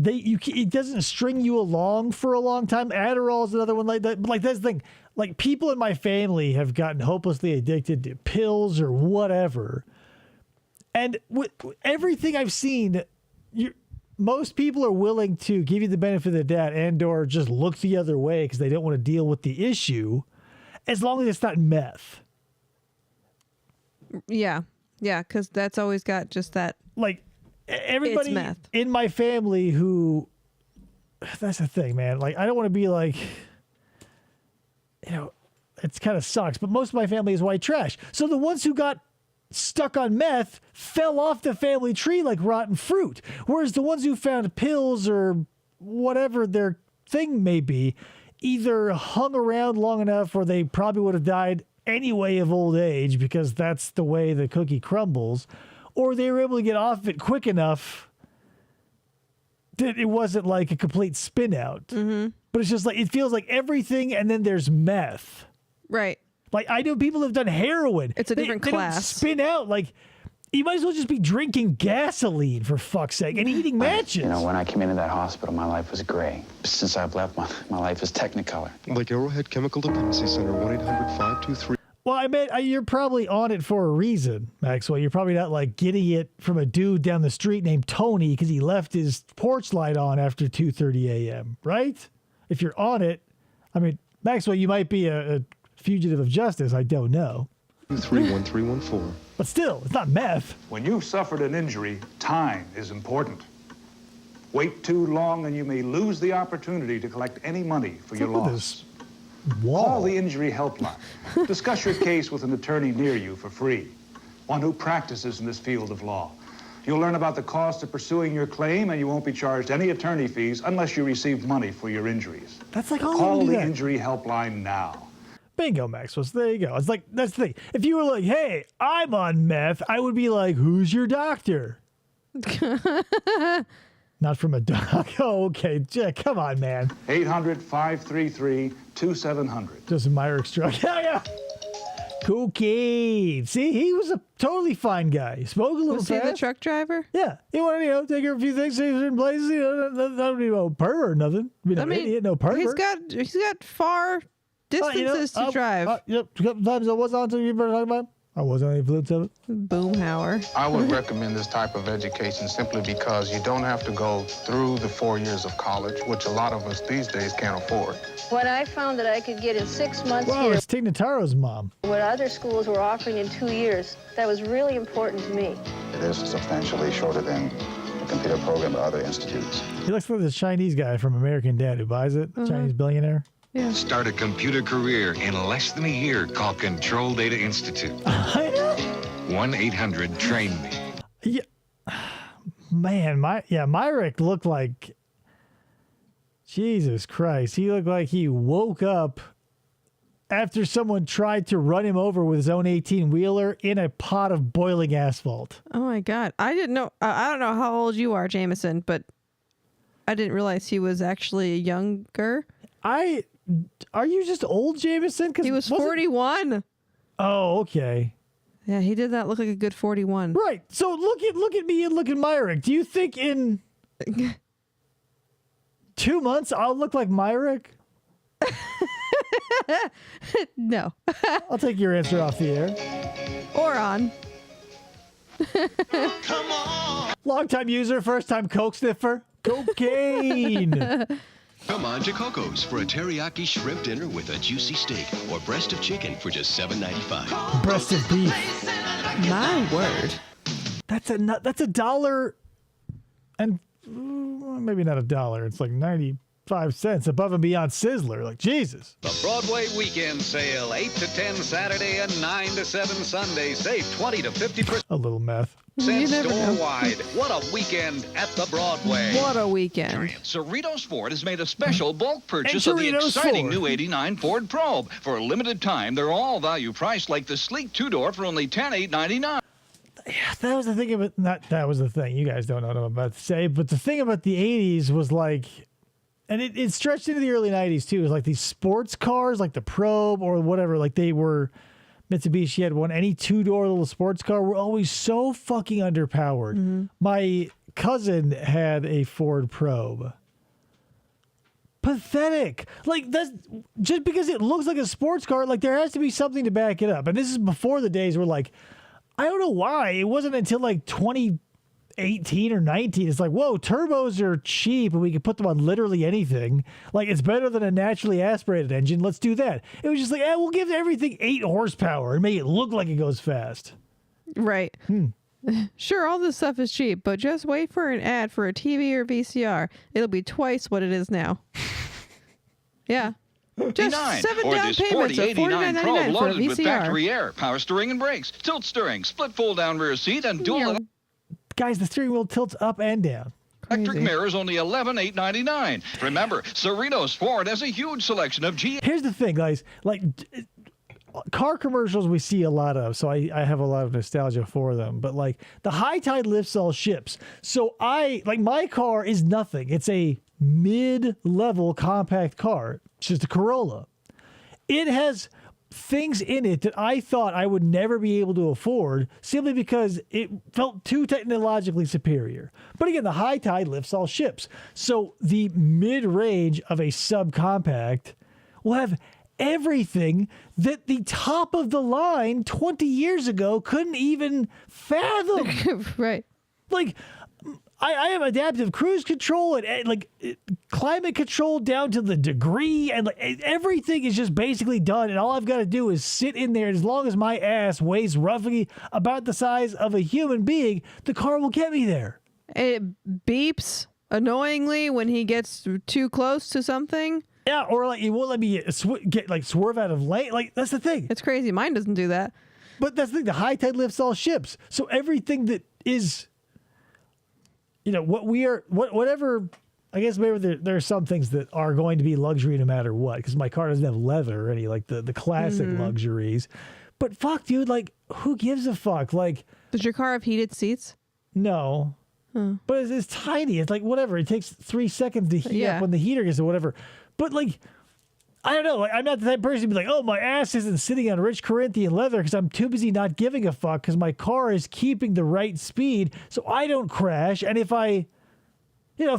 S4: it doesn't string you along for a long time. Adderall is another one like that. But like, that's the thing. Like, people in my family have gotten hopelessly addicted to pills or whatever. And with everything I've seen, most people are willing to give you the benefit of the doubt and or just look the other way because they don't want to deal with the issue, as long as it's not meth.
S5: Yeah. Yeah, because that's always got just that.
S4: Like, everybody
S5: It's meth.
S4: in my family who, that's the thing, man. Like, I don't want to be like, it's kind of sucks, but most of my family is white trash. So the ones who got stuck on meth fell off the family tree like rotten fruit. Whereas the ones who found pills or whatever their thing may be, either hung around long enough or they probably would have died anyway of old age because that's the way the cookie crumbles, or they were able to get off it quick enough that it wasn't like a complete spin out.
S5: Mm-hmm.
S4: But it's just like, it feels like everything and then there's meth.
S5: Right.
S4: Like, I know people have done heroin.
S5: It's a different
S4: they
S5: class.
S4: Don't spin out. Like, You might as well just be drinking gasoline, for fuck's sake, and eating matches.
S6: You know, when I came into that hospital, my life was gray. Since I've left, my life is Technicolor.
S22: Like Arrowhead Chemical Dependency Center, 1-800-523.
S4: Well, I mean, you're probably on it for a reason, Maxwell. You're probably not like getting it from a dude down the street named Tony because he left his porch light on after 2:30 a.m., right? If you're on it, I mean, Maxwell, you might be a fugitive of justice. I don't know.
S22: 31314.
S4: But still, it's not meth.
S9: When you've suffered an injury, time is important. Wait too long and you may lose the opportunity to collect any money for your loss. Call the injury helpline. Discuss your case with an attorney near you for free, one who practices in this field of law. You'll learn about the cost of pursuing your claim, and you won't be charged any attorney fees unless you receive money for your injuries.
S4: That's like all
S9: Call the injury helpline now.
S4: Bingo, Maxwell. So there you go. It's like, that's the thing. If you were like, hey, I'm on meth, I would be like, who's your doctor? Not from a doc. Oh, okay. Come on, man.
S9: 800-533-2700.
S4: Joseph Myrick's truck. Yeah. Cocaine. See, he was a totally fine guy. He spoke a little
S5: Was
S4: fast.
S5: he the truck driver?
S4: Yeah. He wanted, take her a few things, see certain places. Not no pervert or nothing. I mean, idiot, no pervert.
S5: He's got far distances to drive.
S4: Yep. A couple times I was on to you better talk about. I wasn't on the influence of it.
S5: Boomhauer.
S12: I would recommend this type of education simply because you don't have to go through the 4 years of college, which a lot of us these days can't afford.
S14: When I found that I could get in 6 months
S4: Wow,
S14: here,
S4: it's Tig Notaro's mom.
S14: what other schools were offering in 2 years, that was really important to me.
S3: It is substantially shorter than the computer program at other institutes.
S4: He looks like the Chinese guy from American Dad who buys it. Chinese billionaire.
S5: Yeah.
S16: Start a computer career in less than a year. Call Control Data Institute.
S4: I know.
S16: 1-800-TRAIN-ME.
S4: Yeah. Man, Myrick looked like, Jesus Christ. He looked like he woke up after someone tried to run him over with his own 18-wheeler in a pot of boiling asphalt.
S5: Oh, my God. I didn't know. I don't know how old you are, Jameson, but I didn't realize he was actually younger.
S4: Are you just old, Jameson?
S5: He was 41.
S4: Oh, okay.
S5: Yeah, he did not look like a good 41.
S4: Right. So look at me and look at Myrick. Do you think in 2 months I'll look like Myrick?
S5: No.
S4: I'll take your answer off the air.
S5: Or on.
S4: Come on. Long-time user, first-time Coke sniffer. Cocaine.
S17: Come on to Coco's for a teriyaki shrimp dinner with a juicy steak or breast of chicken for just $7.95.
S4: Breast of beef.
S5: My word.
S4: That's $1 and maybe not $1. It's like 95 cents above and beyond Sizzler. Like, Jesus.
S18: The Broadway Weekend Sale, 8 to 10 Saturday and 9 to 7 Sunday. Save 20 to 50%.
S4: A little meth.
S18: Store-wide. What a weekend at the Broadway.
S5: What a weekend.
S31: Cerritos Ford has made a special bulk purchase of the exciting new 89 Ford Probe. For a limited time, they're all value priced like the sleek two-door for only $10,899.
S4: Yeah, that was the thing about, not that was the thing. You guys don't know what I'm about to say, but the thing about the 80s was like, and it stretched into the early 90s too. It was like these sports cars, like the Probe or whatever, like they were, Mitsubishi had one, any two-door little sports car were always so fucking underpowered. Mm-hmm. My cousin had a Ford Probe. Pathetic. Like, that's just because it looks like a sports car, like there has to be something to back it up. And this is before the days where like, I don't know why. It wasn't until like 2018 or 19. It's like, whoa, turbos are cheap and we can put them on literally anything. Like, it's better than a naturally aspirated engine. Let's do that. It was just like, we'll give everything 8 horsepower and make it look like it goes fast.
S5: Right. Sure, all this stuff is cheap, but just wait for an ad for a TV or VCR. It'll be twice what it is now. Yeah. Just 7
S31: or
S5: down
S31: this
S5: payments of
S31: $4089 Probe
S5: $49.99 for a
S31: loaded with
S5: VCR.
S31: factory air, power steering and brakes, tilt steering, split fold-down rear seat, and dual
S4: Guys, the steering wheel tilts up and down.
S31: electric mirrors, only $11,899. Remember, Cerritos Ford has a huge selection of
S4: Here's the thing, guys. Like, car commercials we see a lot of, so I have a lot of nostalgia for them. But like, the high tide lifts all ships. So my car is nothing. It's a mid-level compact car. It's just a Corolla. It has things in it that I thought I would never be able to afford simply because it felt too technologically superior. But again, the high tide lifts all ships. So the mid-range of a subcompact will have everything that the top of the line 20 years ago couldn't even fathom.
S5: Right.
S4: Like, I have adaptive cruise control and like climate control down to the degree, and like everything is just basically done. And all I've got to do is sit in there. As long as my ass weighs roughly about the size of a human being, the car will get me there.
S5: It beeps annoyingly when he gets too close to something.
S4: Yeah, or like it won't let me swerve out of lane. Like, that's the thing.
S5: It's crazy. Mine doesn't do that.
S4: But that's the thing. The high tide lifts all ships. So everything that is, whatever. I guess maybe there are some things that are going to be luxury no matter what, because my car doesn't have leather or any like the classic luxuries. But fuck, dude, like, who gives a fuck? Like,
S5: does your car have heated seats?
S4: No. But it's tiny. It's like, whatever. It takes 3 seconds to heat up when the heater gets or whatever. But like, I don't know. Like, I'm not the type of person to be like, oh, my ass isn't sitting on rich Corinthian leather because I'm too busy not giving a fuck because my car is keeping the right speed so I don't crash. And if I,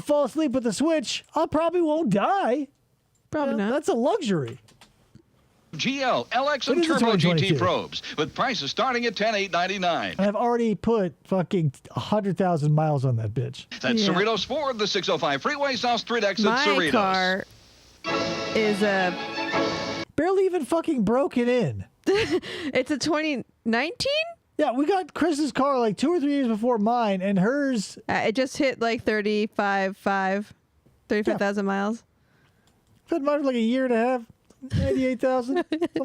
S4: fall asleep with the switch, I probably won't die.
S5: Probably not.
S4: That's a luxury.
S18: GL, LX, and Turbo GT probes with prices starting at $10,899.
S4: I've already put fucking 100,000 miles on that bitch.
S18: That's Cerritos Ford, the 605 freeway, South Street exit, Cerritos.
S5: My car is
S4: barely even fucking broken in.
S5: It's a 2019?
S4: Yeah, we got Chris's car like 2 or 3 years before mine, and hers...
S5: it just hit like 35,000 miles.
S4: Good, mine was like a year and a half. 98,000, something like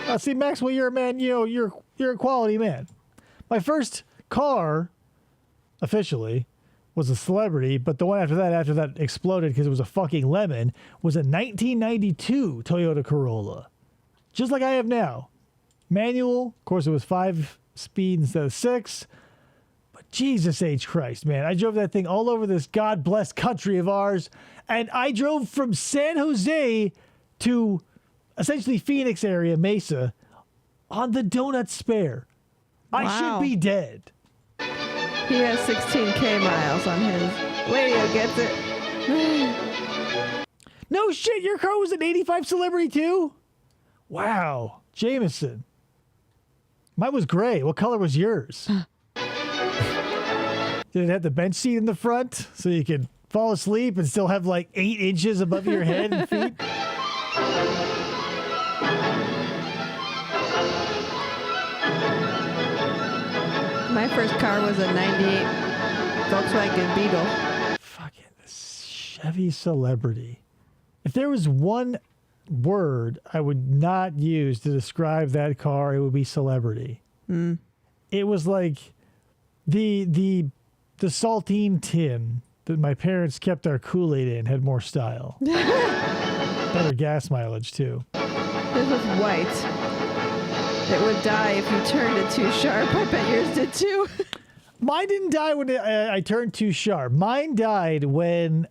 S4: that. See, Maxwell, you're a man. You're a quality man. My first car, officially, was a Celebrity, but the one after that exploded because it was a fucking lemon, was a 1992 Toyota Corolla, just like I have now. Manual, of course, it was 5-speed instead of 6. Jesus H. Christ, man. I drove that thing all over this God-blessed country of ours, and I drove from San Jose to essentially Phoenix area, Mesa, on the donut spare.
S5: Wow.
S4: I should be dead.
S5: He has 16K miles on his. Radio gets it.
S4: No shit, your car was an 85 Celebrity too? Wow. Jameson. Mine was gray. What color was yours? Did it have the bench seat in the front so you could fall asleep and still have like 8 inches above your head and feet?
S5: My first car was a 98 Volkswagen Beetle.
S4: Fucking Chevy Celebrity. If there was one word I would not use to describe that car, it would be celebrity. It was like the saltine tin that my parents kept our Kool-Aid in had more style. Better gas mileage, too.
S5: This was white. It would die if you turned it too sharp. I bet yours did, too.
S4: Mine didn't die when I turned too sharp. Mine died when,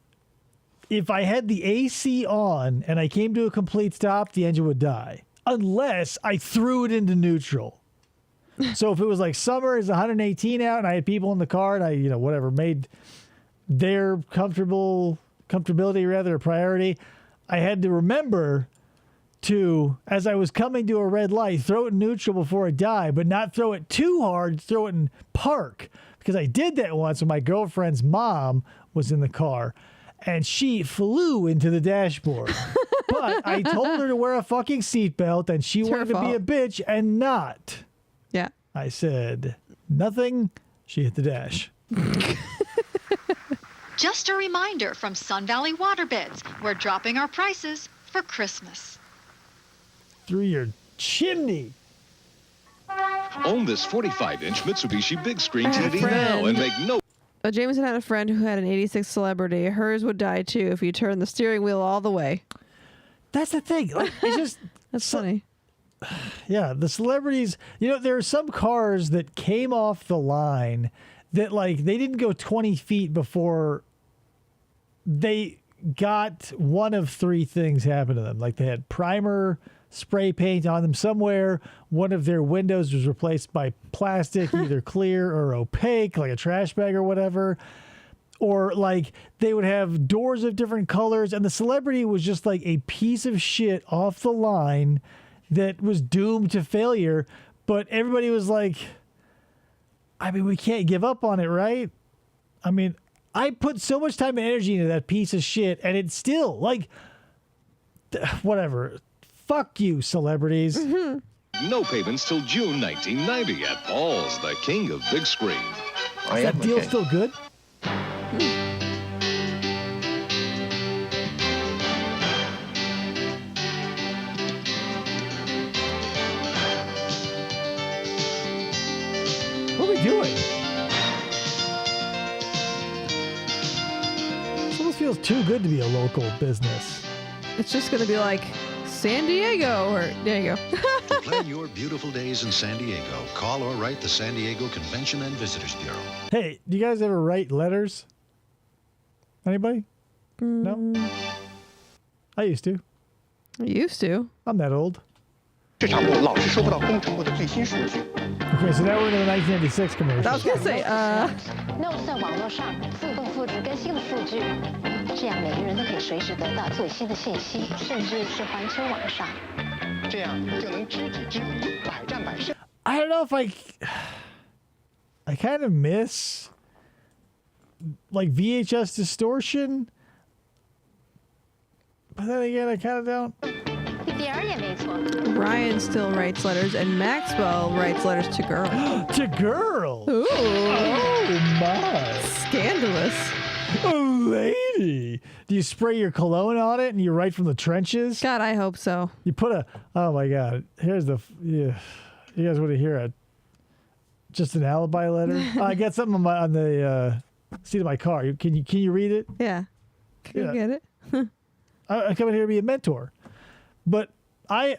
S4: if I had the AC on and I came to a complete stop, the engine would die. Unless I threw it into neutral. So if it was like summer, it's 118 out, and I had people in the car, and I, made their comfortability rather a priority, I had to remember to, as I was coming to a red light, throw it in neutral before it died, but not throw it too hard, throw it in park. Because I did that once when my girlfriend's mom was in the car, and she flew into the dashboard. But I told her to wear a fucking seatbelt, and she wanted to be a bitch and not.
S5: Yeah.
S4: I said nothing. She hit the dash.
S2: Just a reminder from Sun Valley Waterbeds, we're dropping our prices for Christmas.
S4: Through your chimney.
S17: Own this 45-inch Mitsubishi big screen TV now and make no...
S5: Jameson had a friend who had an 86 Celebrity. Hers would die too if you turned the steering wheel all the way.
S4: That's the thing. Like, it's just...
S5: That's funny.
S4: Yeah, the Celebrities, there are some cars that came off the line that, like, they didn't go 20 feet before they got one of three things happen to them. Like they had primer spray paint on them somewhere. One of their windows was replaced by plastic, either clear or opaque, like a trash bag or whatever. Or like they would have doors of different colors, and the celebrity was just like a piece of shit off the line that was doomed to failure. But everybody was like, I mean, we can't give up on it, right? I mean, I put so much time and energy into that piece of shit, and it's still like, whatever. Fuck you, celebrities.
S17: No payments till June 1990 at Paul's, the king of big screen.
S4: Is that deal still good? What are we doing? This almost feels too good to be a local business.
S5: It's just going to be like San Diego, or there you go.
S13: To plan your beautiful days in San Diego, call or write the San Diego Convention and Visitors Bureau.
S4: Hey, do you guys ever write letters? Anybody? No? I used to. I'm that old. Okay, so now we're into the 1996 commercial.
S5: I was going to say,
S19: 那在网络上自动复制更新的数据，这样每个人都可以随时得到最新的信息，甚至是环球网上，这样就能知己知彼，百战百胜。
S4: I don't know if I kind of miss like VHS distortion, but then again, I kind of don't.
S5: Ryan still writes letters, and Maxwell writes letters to girls.
S4: To girls?
S5: Ooh.
S4: Oh, my.
S5: Scandalous.
S4: Oh, lady. Do you spray your cologne on it and you write from the trenches?
S5: God, I hope so.
S4: You put a... Oh, my God. Here's the... Yeah. You guys want to hear just an alibi letter? I got something on the seat of my car. Can you read it?
S5: Yeah. Can you get it?
S4: I come in here to be a mentor. But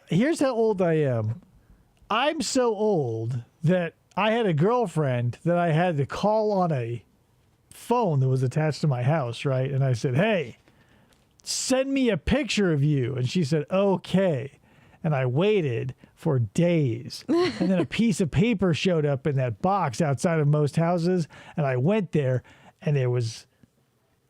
S4: here's how old I am. I'm so old that I had a girlfriend that I had to call on a phone that was attached to my house, right? And I said, hey, send me a picture of you. And she said, okay. And I waited for days. And then a piece of paper showed up in that box outside of most houses. And I went there, and there was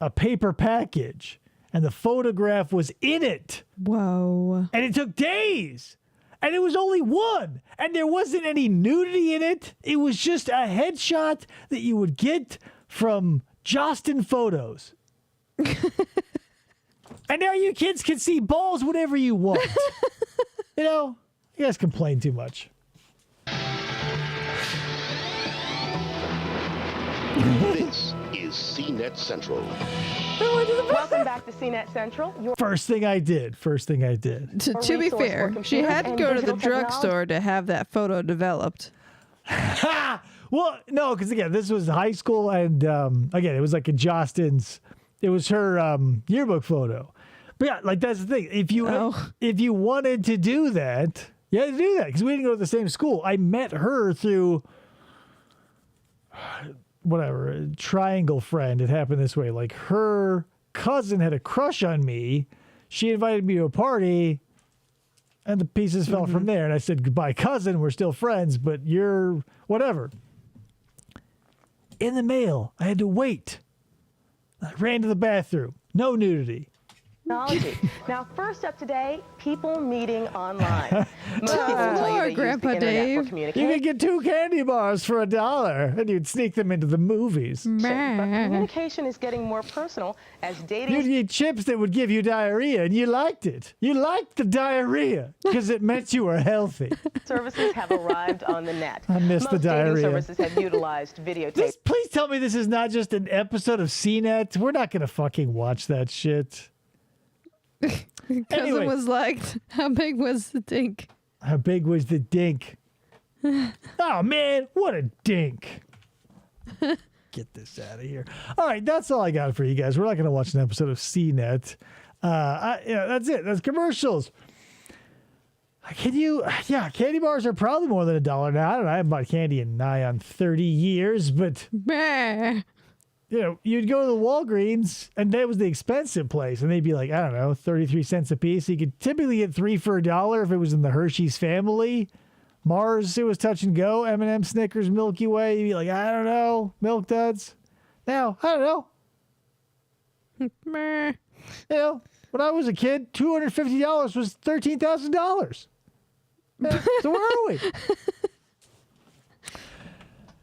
S4: a paper package. And the photograph was in it.
S5: Whoa.
S4: And it took days. And it was only one. And there wasn't any nudity in it. It was just a headshot that you would get from Justin Photos. And now you kids can see balls whenever you want. You know, you guys complain too much.
S20: This is CNET Central.
S14: Welcome back to CNET Central.
S4: First thing I did.
S5: To be fair, she had to go to the drugstore to have that photo developed.
S4: Well, no, because again, this was high school, and again, it was like a Justin's. It was her yearbook photo. But yeah, like that's the thing. If you wanted to do that, you had to do that because we didn't go to the same school. I met her through whatever, a triangle friend. It happened this way. Like her cousin had a crush on me. She invited me to a party, and the pieces fell from there. And I said, goodbye, cousin. We're still friends, but you're whatever. In the mail, I had to wait. I ran to the bathroom. No nudity.
S14: Technology. Now, first up today, people meeting online. Most people tell you they use the internet for communication.
S4: You could get 2 candy bars for $1, and you'd sneak them into the movies.
S14: But communication is getting more personal as dating.
S4: You'd eat chips that would give you diarrhea, and you liked it. You liked the diarrhea because it meant you were healthy.
S14: Services have arrived on the net.
S4: I miss the diarrhea.
S14: Most dating services have utilized videotape.
S4: Please tell me this is not just an episode of CNET. We're not going to fucking watch that shit.
S5: Cousin was like, how big was the dink?
S4: How big was the dink? Oh, man, what a dink. Get this out of here. All right, that's all I got for you guys. We're not going to watch an episode of CNET. That's it. That's commercials. Candy bars are probably more than $1 now. I don't know. I haven't bought candy in nigh on 30 years, but you'd go to the Walgreens, and that was the expensive place, and they'd be like, I don't know, 33 cents a piece. You could typically get 3 for $1 if it was in the Hershey's family. Mars, it was touch and go. M&M, Snickers, Milky Way. You'd be like, I don't know, Milk Duds. Now, I don't know.
S5: Meh.
S4: When I was a kid, $250 was $13,000. So where are we?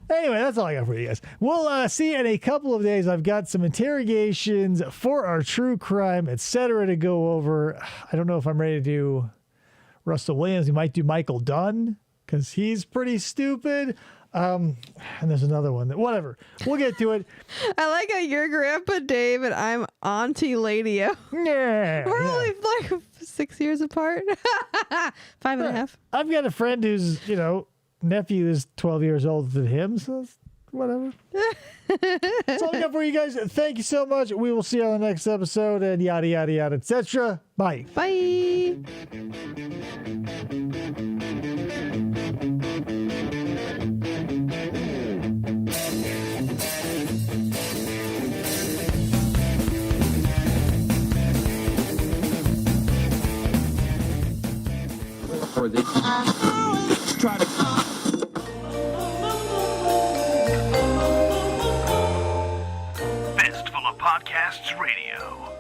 S4: Anyway, that's all I got for you guys. We'll see you in a couple of days. I've got some interrogations for our true crime, etc. to go over. I don't know if I'm ready to do Russell Williams. We might do Michael Dunn because he's pretty stupid. And there's another one. Whatever. We'll get to it.
S5: I like how you're Grandpa Dave and I'm Auntie Lady-O.
S4: Yeah.
S5: We're only like 6 years apart. 5.5.
S4: I've got a friend who's, nephew is 12 years older than him, so whatever. That's all I got for you guys. Thank you so much. We will see you on the next episode and yada, yada, yada, etc. Bye.
S5: Bye.
S7: For the try to
S10: Fistful of Podcasts Radio.